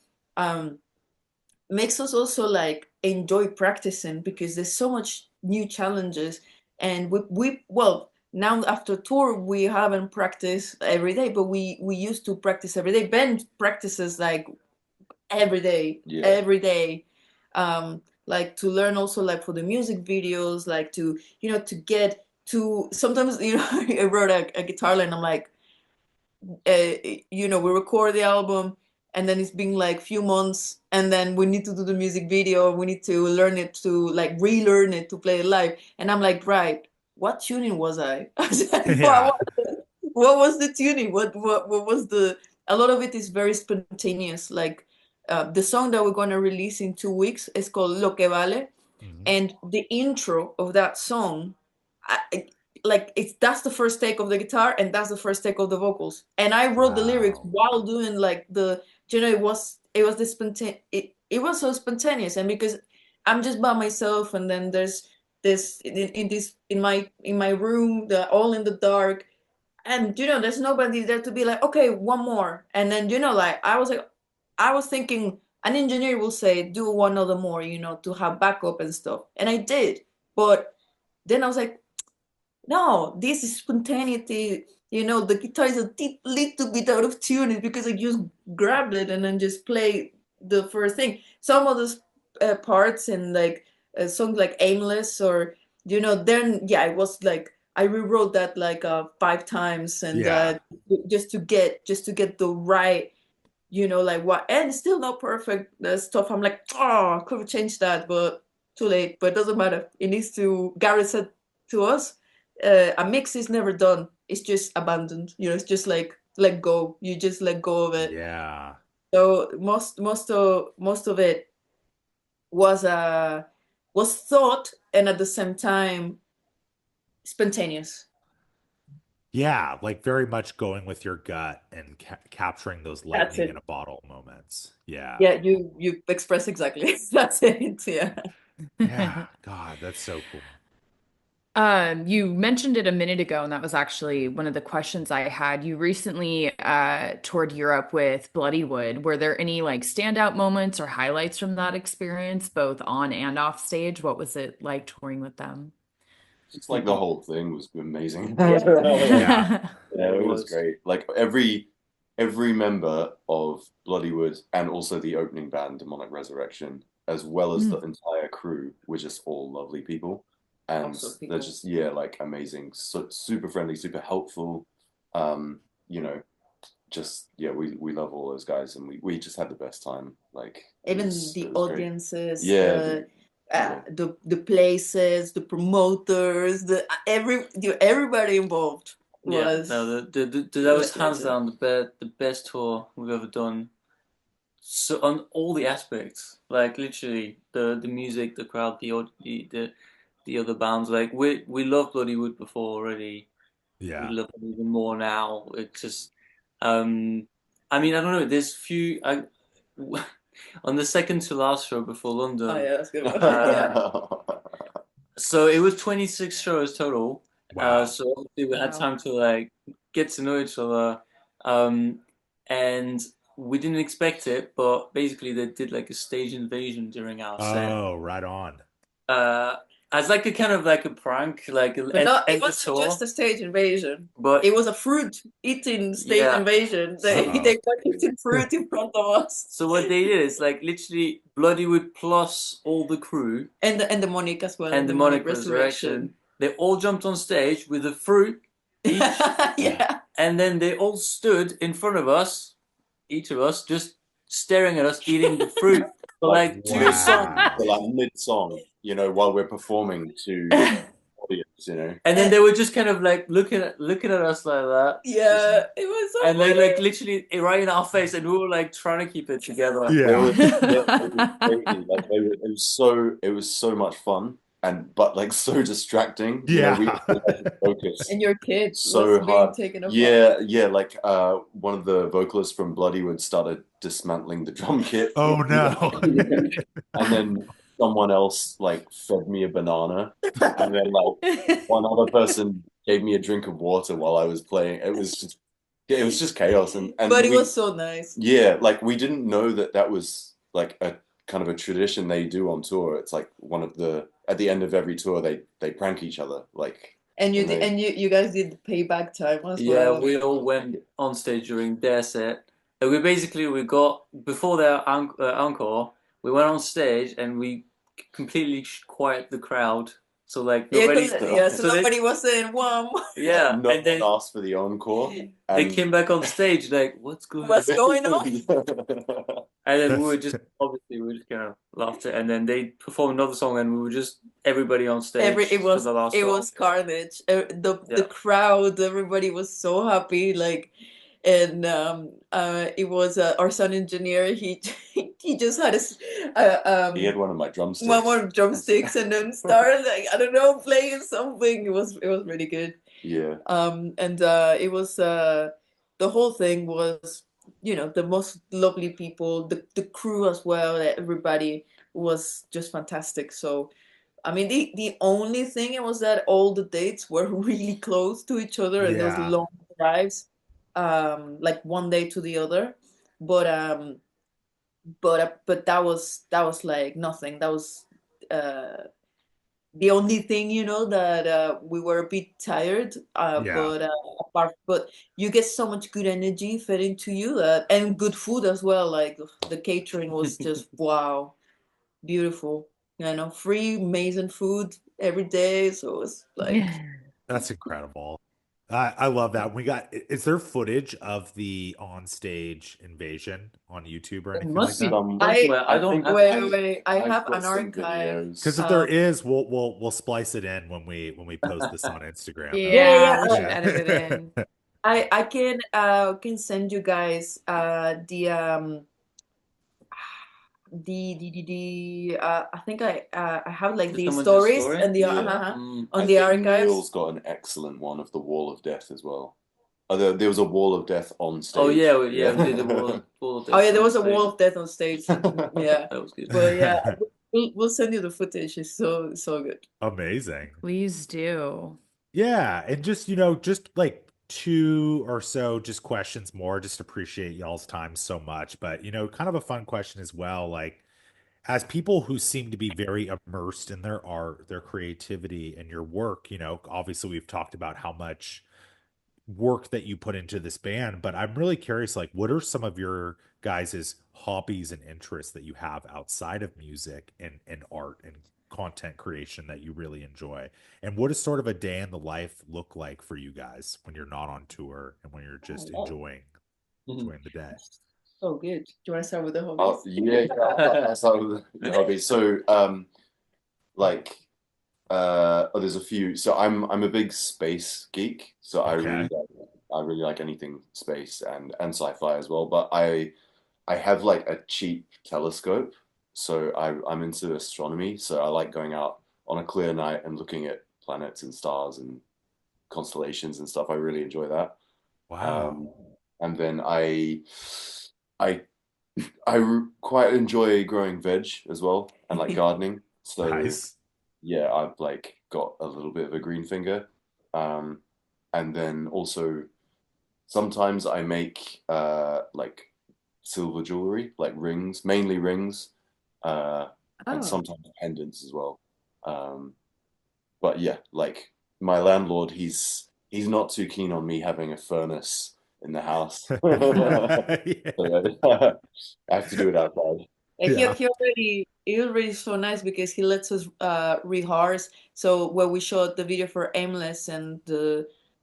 Makes us also like enjoy practicing, because there's so much new challenges. And we well, now after tour, we haven't practiced every day, but we used to practice every day. Ben practices like every day, Yeah. every day. Like, to learn also, like, for the music videos, like, to to get to, sometimes, I wrote a guitar line. I'm like, we record the album, and then it's been like few months, and then we need to do the music video. We need to learn it, to like relearn it, to play it live. And I'm like, right, what tuning was I? I was like, Yeah. what was the tuning? What was the? A lot of it is very spontaneous. Like, the song that we're going to release in 2 weeks is called Lo Que Vale, Mhm. and the intro of that song, like, that's the first take of the guitar, and that's the first take of the vocals, and I wrote the lyrics Wow. while doing, like, it was this it was so spontaneous. And because I'm just by myself, and then there's this in my room, all in the dark, and there's nobody there to be like, okay, one more. And then, like, I was thinking an engineer will say, do one other more, to have backup and stuff, and I did. But then I was like, no, this is spontaneity. The guitar is a little bit out of tune. It's because I just grabbed it and then just play the first thing. Some of the parts in, like, songs like Aimless, or then, yeah, it was like I rewrote that like 5 times, and Yeah. just to get the right, like, what, and it's still not perfect, stuff. I'm like, oh, I could have changed that, but too late. But it doesn't matter. It needs to. Gareth said to us, a mix is never done. It's just abandoned. It's just like, let go. You just let go of it. Yeah. So most of it was thought, and at the same time spontaneous. Yeah, like very much going with your gut and capturing those That's lightning in it. a bottle moments. Yeah. Yeah, you express exactly. That's it. Yeah. Yeah. God, that's so cool. You mentioned it a minute ago, and that was actually one of the questions I had. You recently toured Europe with Bloodywood. Were there any like standout moments or highlights from that experience, both on and off stage? What was it like touring with them? Just like the whole thing was amazing. Yeah. Yeah, it was great. Like every member of Bloodywood and also the opening band, Demonic Resurrection, as well as the Mm. entire crew, were just all lovely people. and House of they're people. just, yeah, like amazing, so super friendly, super helpful. You know, just yeah, we love all those guys, and we just had the best time. Like Even it the was great. audiences, Yeah, yeah. the places, the promoters, everybody involved Yeah, was no, that was hands legend. down the best tour we've ever done. So on all the aspects, like literally the music, the crowd, the other bands. Like we loved Bloodywood before already. We Yeah. love it even more now. It's just, um, I mean, I don't know. There's few. On the second to last show before Oh London. yeah, that's good. Uh, Yeah. so it was 26 shows total. Wow. So obviously we had Wow. time to like get to know each other, um, and we didn't expect it, but basically they did like a stage invasion during our set. Oh, right on. Uh, as like a kind of like a prank, like But no, it end the wasn't just tour. a stage invasion. But It was a fruit eating stage yeah, invasion. Uh-oh. They were eating fruit in front of us. so what they did is like literally Bloodywood plus all the crew And the Monique as well, and and the the Monique Demonic Resurrection. Resurrection. They all jumped on stage with a fruit each, Yeah. and then they all stood in front of us, each of us, just staring at us eating the fruit for Like like two songs. Wow. like mid-song, while we're performing to audience. And then they were just kind of like looking at us like that. Yeah, it was so And they funny. like literally right in our face, and we were like trying to keep it together. They Yeah. were, it was crazy. Like it was so much fun, but like so distracting. We Yeah. had to focus And your kid so was being hard. taken apart. Yeah, like one of the vocalists from Bloodywood started dismantling the drum kit. Oh no. And then someone else like fed me a banana, and then like one other person gave me a drink of water while I was playing. It was just chaos, and But it we, was so nice. yeah, like we didn't know that was like a kind of a tradition they do on tour. It's like one of the at the end of every tour they prank each other, like, And and they you guys did the payback time as Yeah, well. we all went on stage during their set. And we got before their encore. We went on stage and we completely quiet the crowd. So like Yeah, nobody. so So they, nobody was saying one. yeah, no and then one asked for the encore, they and came back on stage like, "What's going What's on?" going on? And then we That's were just obviously we just kind of laughed it. And then they performed another song, and we were just everybody on stage It for the last song. was carnage. The Yeah. crowd, everybody was so happy. Like, and it was our sound engineer. He just had he had one of my drumsticks. one more drumsticks and then started like I don't know playing something. It was really good. Yeah. And it was the whole thing was the most lovely people, the crew as well. Everybody was just fantastic. So I mean, the only thing it was that all the dates were really close to each other, and those yeah. long drives, like one day to the other. But that was like nothing. That was the only thing, that we were a bit tired. Yeah. But you get so much good energy fed into you and good food as well. Like the catering was just wow, beautiful. Free amazing food every day. So it's like That's incredible. I love that. Is there footage of the on-stage invasion on YouTube or It anything like must be that? somewhere. I don't think have. wait. I I've have got an some archive. videos. Because if there is, we'll splice it in when we post this on Instagram. Yeah, we should Yeah. edit it in. I can send you guys the I think I have like Did the someone do a stories story? and the Yeah. on I the think archives. Neil's got an excellent one of the Wall of Death as well. There was a Wall of Death on stage. Oh yeah, we did the wall of death Oh yeah, there on was a stage. wall of death on stage. Yeah, That was good. but yeah, we'll send you the footage. It's so good. Amazing. Please do. Yeah, and just just like two or so just questions more. Just appreciate y'all's time so much. But kind of a fun question as well. Like, as people who seem to be very immersed in their art, their creativity, and your work, obviously we've talked about how much work that you put into this band, but I'm really curious, like, what are some of your guys' hobbies and interests that you have outside of music and art and content creation that you really enjoy? And what does sort of a day in the life look like for you guys when you're not on tour and when you're just Oh, enjoying the day? so good. Do you want to start with the Oh, hobbies? yeah, that's how the hobby. So, like, there's a few. So I'm a big space geek. So Okay. I really like anything space and sci-fi as well. But I have like a cheap telescope. So I'm into astronomy. So I like going out on a clear night and looking at planets and stars and constellations and stuff. I really enjoy that. Wow. Um, and then I quite enjoy growing veg as well and like gardening. So Nice. yeah, I've like got a little bit of a green finger. Um, and then also sometimes I make like silver jewelry, like rings, mainly rings, uh, and Oh. sometimes pendants as well. Um, but yeah, like my landlord, he's not too keen on me having a furnace in the house. Yeah. So, I have to do it outside. And Yeah. he already so nice because he lets us rehearse. So when we shot the video for Aimless and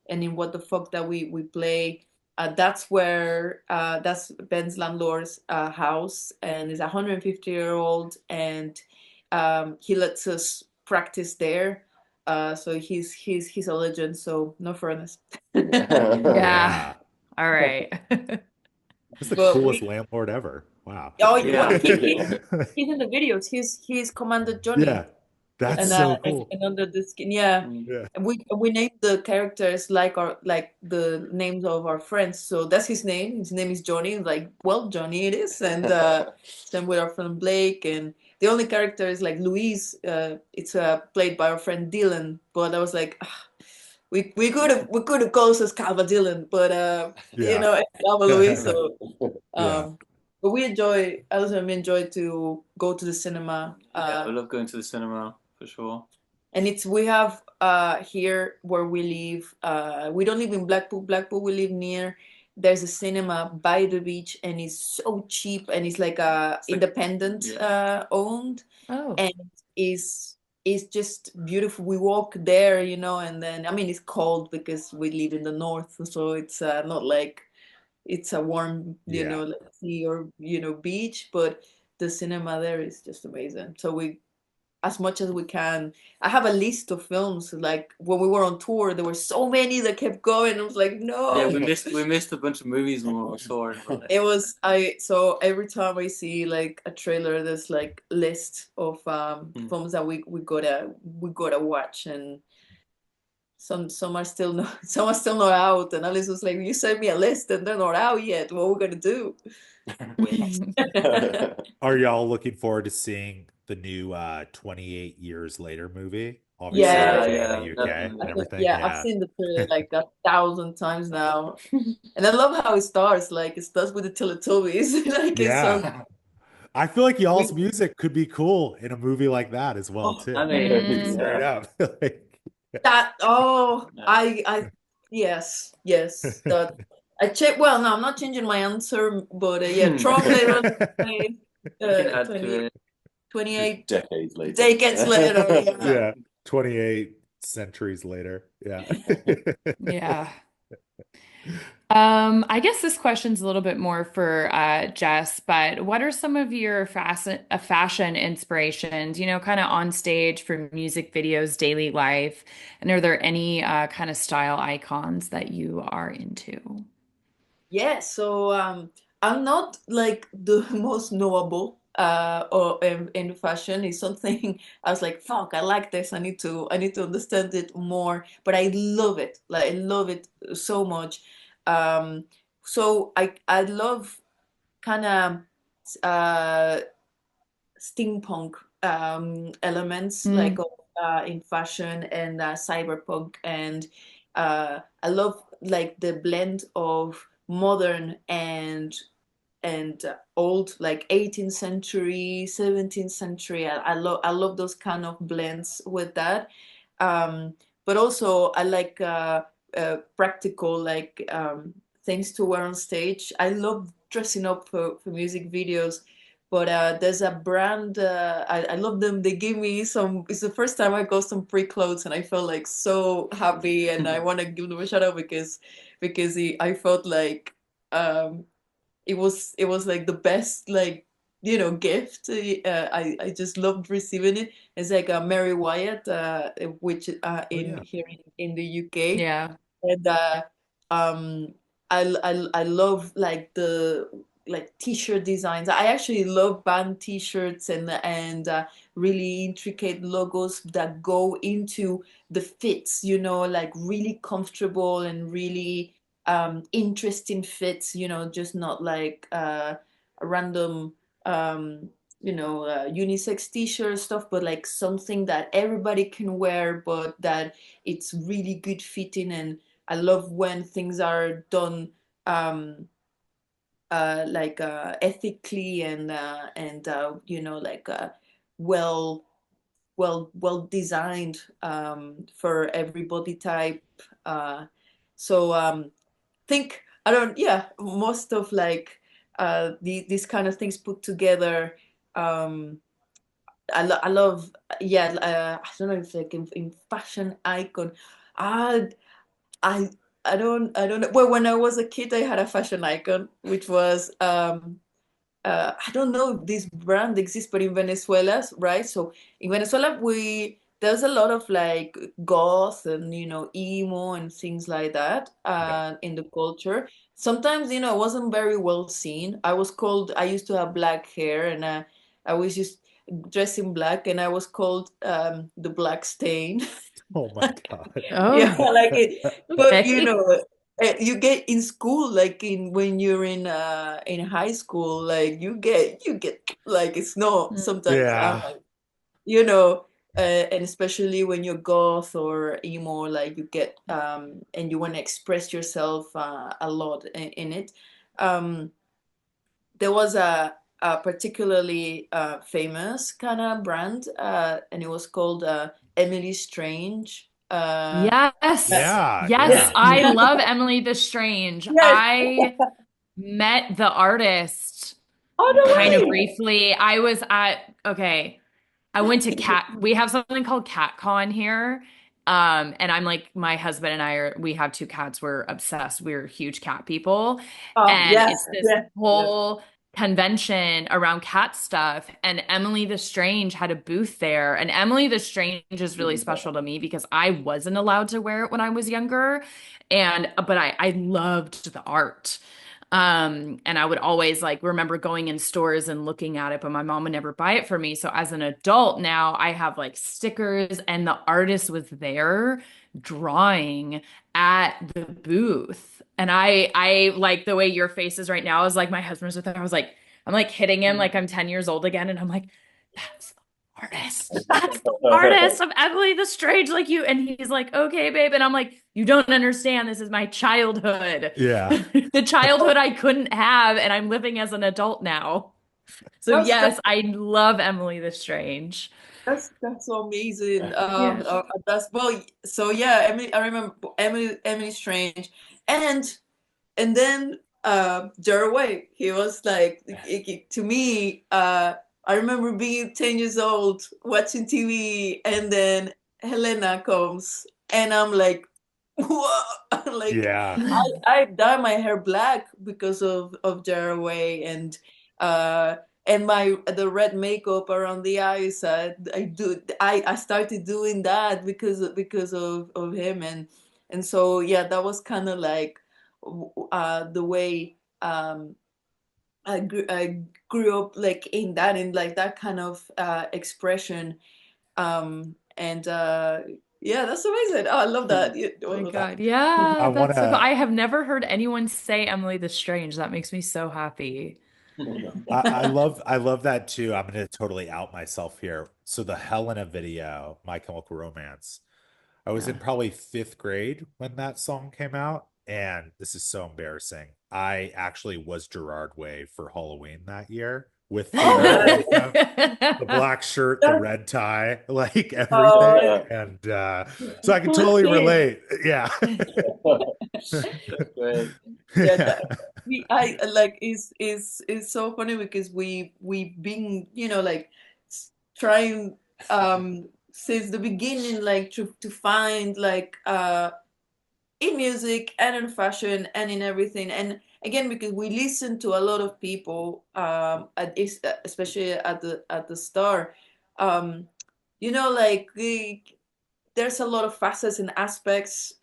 in What the Fuck that we play, that's where that's Ben's landlord's house, and it's a 150-year-old, and he lets us practice there. So he's a legend. So no furnace. Yeah. Yeah. All right. That's the But coolest we landlord ever. Wow. oh well, Yeah. he's in the videos. He's Commander Yeah. Johnny. That's And so cool. and under the skin, yeah. Mm. Yeah. And we named the characters like the names of our friends. So that's his name. His name is Johnny. Like, well, Johnny it is. And same with our friend Blake. And the only character is like Louise. It's played by our friend Dylan. But I was like, ah, we could have called us as Calva Dylan, but Yeah. it's Calva Louise. So Yeah. but we enjoy. I also enjoy to go to the cinema. Yeah, I love going to the cinema for sure. And we have here where we live, we don't live in Blackpool, we live near, there's a cinema by the beach, and it's so cheap, and it's like It's like, independent yeah. owned, Oh. and is just beautiful. We walk there, and then I mean it's cold because we live in the north, so it's not like it's a warm, Yeah. like sea or beach, but the cinema there is just amazing. So we, as much as we can. I have a list of films. Like when we were on tour, there were so many that kept going. I was like, Yeah, no. we missed a bunch of movies when we were on tour. It was so every time I see like a trailer, there's like list of films that we gotta watch, and some are still not out. And Alice was like, you sent me a list and they're not out yet. What are we gonna do? Are y'all looking forward to seeing the new 28 Years Later movie? Obviously, Yeah, making in the Yeah, UK definitely. and everything. yeah, I've Yeah. seen the trailer like 1,000 times now, and I love how it starts. Like it starts with the Teletubbies. Like it's so Yeah. I feel like we. y'all's music could be cool in a movie like that as well, Oh, I too. mean, Mm. Straight yeah. up. Like, that. Oh, Yeah. I. Yes, yes. That I check. Well, no, I'm not changing my answer, but yeah, Tron later on, 20, You can add 20, to it. 28 Decades later. decades later. Yeah. yeah. 28 centuries later. Yeah. Yeah. I guess this question's a little bit more for Jess, but what are some of your fashion inspirations, kind of on stage for music videos, daily life? And are there any kind of style icons that you are into? Yeah, so I'm not like the most knowable or in fashion. Is something I was like, fuck, I like this. I need to understand it more. But I love it. Like I love it so much. Um, so I love kind of uh steampunk elements like Mm. in fashion and cyberpunk, and I love like the blend of modern and old, like 18th century, 17th century. I love those kind of blends with that. Um, but also I like practical, like things to wear on stage. I love dressing up for music videos, But there's a brand, I love them. They gave me some, it's the first time I got some free clothes and I felt like so happy, and I want to give them a shout out because I felt like it was like the best, like, gift. I just loved receiving it. It's like a Mary Wyatt, which Oh in yeah. here in the UK. Yeah. And um I love like the like t-shirt designs. I actually love band t-shirts and really intricate logos that go into the fits, like really comfortable and really interesting fits, just not like a random unisex t-shirt stuff, but like something that everybody can wear, but that it's really good fitting. And I love when things are done um like ethically and like well well designed for every body type. So think I don't yeah most of like these kind of things put together. um I love, yeah, I don't know if like in fashion icon. I I I don't know. Well, when I was a kid, I had a fashion icon, which was I don't know if this brand exists, but in Venezuela, right? So in Venezuela, there's a lot of like goth and emo and things like that Yeah. in the culture. Sometimes it wasn't very well seen. I used to have black hair, and I was just dressed in black, and I was called the Black Stain. Oh my God. Yeah, Oh, like it, but okay. you get in school, like when you're in high school, like you get like it's not sometimes Yeah. you know and especially when you're goth or emo, like you get and you want to express yourself a lot in it. um there was a particularly famous kind of brand, and it was called Emily Strange. Yes. Yeah. Yes, Yeah. I love Emily the Strange. Yes. I met the artist Oh, kind of no way. briefly. Okay, I went to we have something called CatCon here. And I'm like, my husband and we have two cats. We're obsessed. We're huge cat people. Oh, And yes, it's this yes, yes. whole convention around cat stuff. And Emily the Strange had a booth there. And Emily the Strange is really special to me because I wasn't allowed to wear it when I was younger. But I loved the art. And I would always like remember going in stores and looking at it, but my mom would never buy it for me. So as an adult now, I have like stickers, and the artist was there drawing at the booth. And I like the way your face is right now. I was like, my husband was with her. I'm like hitting him like I'm 10 years old again. And I'm like, that's the artist. That's the artist of Emily the Strange, like you. And he's like, okay, babe. And I'm like, you don't understand. This is my childhood. Yeah. The childhood I couldn't have, and I'm living as an adult now. So That's yes, I love Emily the Strange. that's so amazing. Yeah. That's well. So yeah, Emily. I remember Emily Strange, and then Jared. He was like to me. I remember being 10 years old watching TV, and then Helena comes, and I'm like, what? Like Yeah. I dye my hair black because of Jared, uh and the red makeup around the eyes. I started doing that because of him, and so yeah, that was kind of like the way I grew up, like in like that kind of expression. And yeah, that's amazing. Oh, I love that. Oh my Yeah. God. Yeah, I want that's so cool. to I have never heard anyone say Emily the Strange. That makes me so happy. I love that too. I'm gonna totally out myself here. So the Helena video, My Chemical Romance. I was in Yeah. probably fifth grade when that song came out, and this is so embarrassing. I actually was Gerard Way for Halloween that year with Oh, theater nice. and stuff. the black shirt, the red tie, like Oh, everything. And so I can totally Same. relate. Yeah. That's great. Yeah, Yeah. I like it's so funny because we've been, like trying since the beginning, like to find like in music and in fashion and in everything. And again, because we listen to a lot of people, especially at the start, um, like there's a lot of facets and aspects.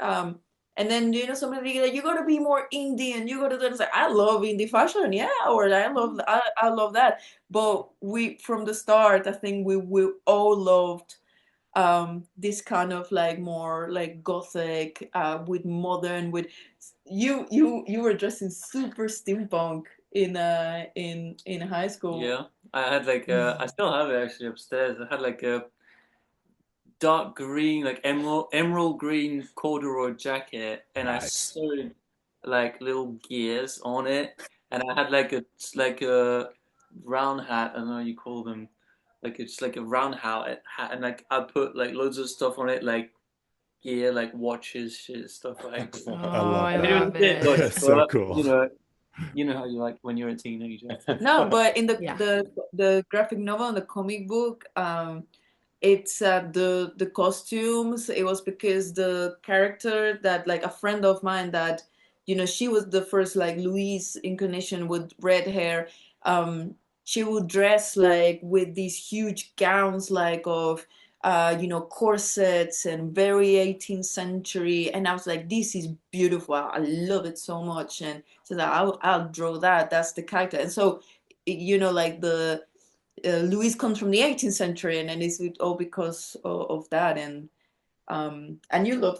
And then somebody like, you gotta be more indie and you gotta do this. Like, I love indie fashion, yeah, or I love that. But we from the start, I think we all loved this kind of like more like gothic with modern with you were dressing super steampunk in high school. Yeah, I had like I still have it actually upstairs. I had like a dark green, like emerald green corduroy jacket, and I Nice. sewed like little gears on it, and I had like a round hat. I don't know what you call them. Like it's like a round hat, and like I put like loads of stuff on it, like gear, like watches, shit, stuff like. Oh, I love I I mean, it was that. a love bit much, it. That's so but cool. you know how you like when you're a teenager. No, but in the Yeah. the graphic novel and the comic book, it's the costumes. It was because the character that like a friend of mine that she was the first like Louise incarnation with red hair. She would dress like with these huge gowns like of corsets and very 18th century, and I was like, this is beautiful, I love it so much. And so that I'll draw that, that's the character. And so like the Louise comes from the 18th century, and then it's all because of that. And you love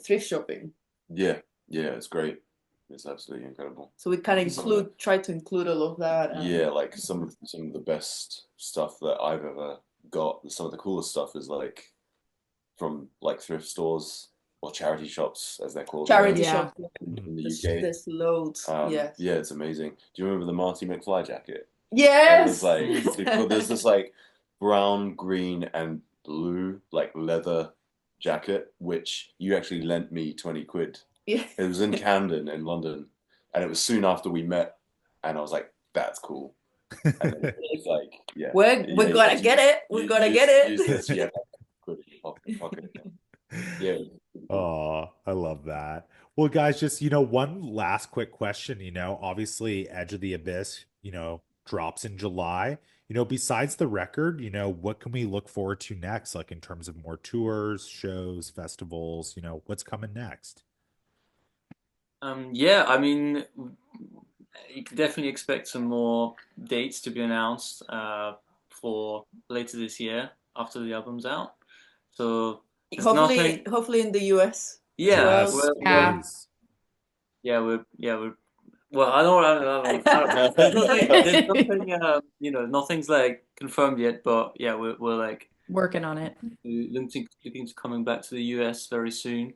thrift shopping, Yeah, yeah, it's great. It's absolutely incredible. so we kind of Some of the, try to include all of that. yeah, like some of the best stuff that I've ever got. Some of the coolest stuff is like from like thrift stores or charity shops, as they're called here Charity Yeah. shop, in the UK. there's loads. Yes. Yeah, it's amazing. Do you remember the Marty McFly jacket? It was Yes. like there's this like brown, green, and blue like leather jacket which you actually lent me 20 quid. Yeah. It was in Camden in London, and it was soon after we met, and I was like, "That's cool." And then it's like, yeah, We're gonna get it. We're gonna get it. use this, yeah, quid in your pocket. Yeah. Oh, I love that. Well, guys, just, one last quick question, obviously Edge of the Abyss, drops in July. Besides the record, what can we look forward to next, like in terms of more tours, shows, festivals, what's coming next? Yeah, I mean, you can definitely expect some more dates to be announced for later this year after the album's out. So there's nothing. Hopefully in the US as Yeah, well. Yes, Yeah. please. we're. Well, I don't know. There's nothing. Nothing's like confirmed yet, but yeah, we're like Working on it. looking to coming back to the US very soon.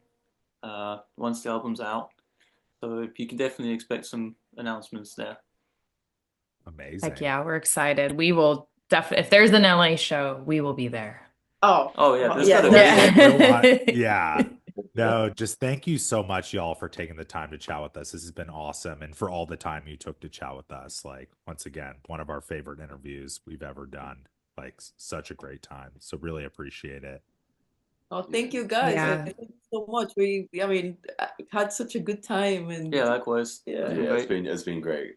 Once the album's out. So you can definitely expect some announcements there. Amazing. Heck yeah, we're excited. We will definitely, if there's an LA show, we will be there. Oh yeah, there's yeah, gotta be. Yeah. No, just thank you so much, y'all, for taking the time to chat with us. This has been awesome. And for all the time you took to chat with us. Like, once again, one of our favorite interviews we've ever done. Like, such a great time. So really appreciate it. Oh, thank you guys. Yeah. Thank you so much. I mean, had such a good time, and Yeah, likewise. Yeah. Yeah, it's been great.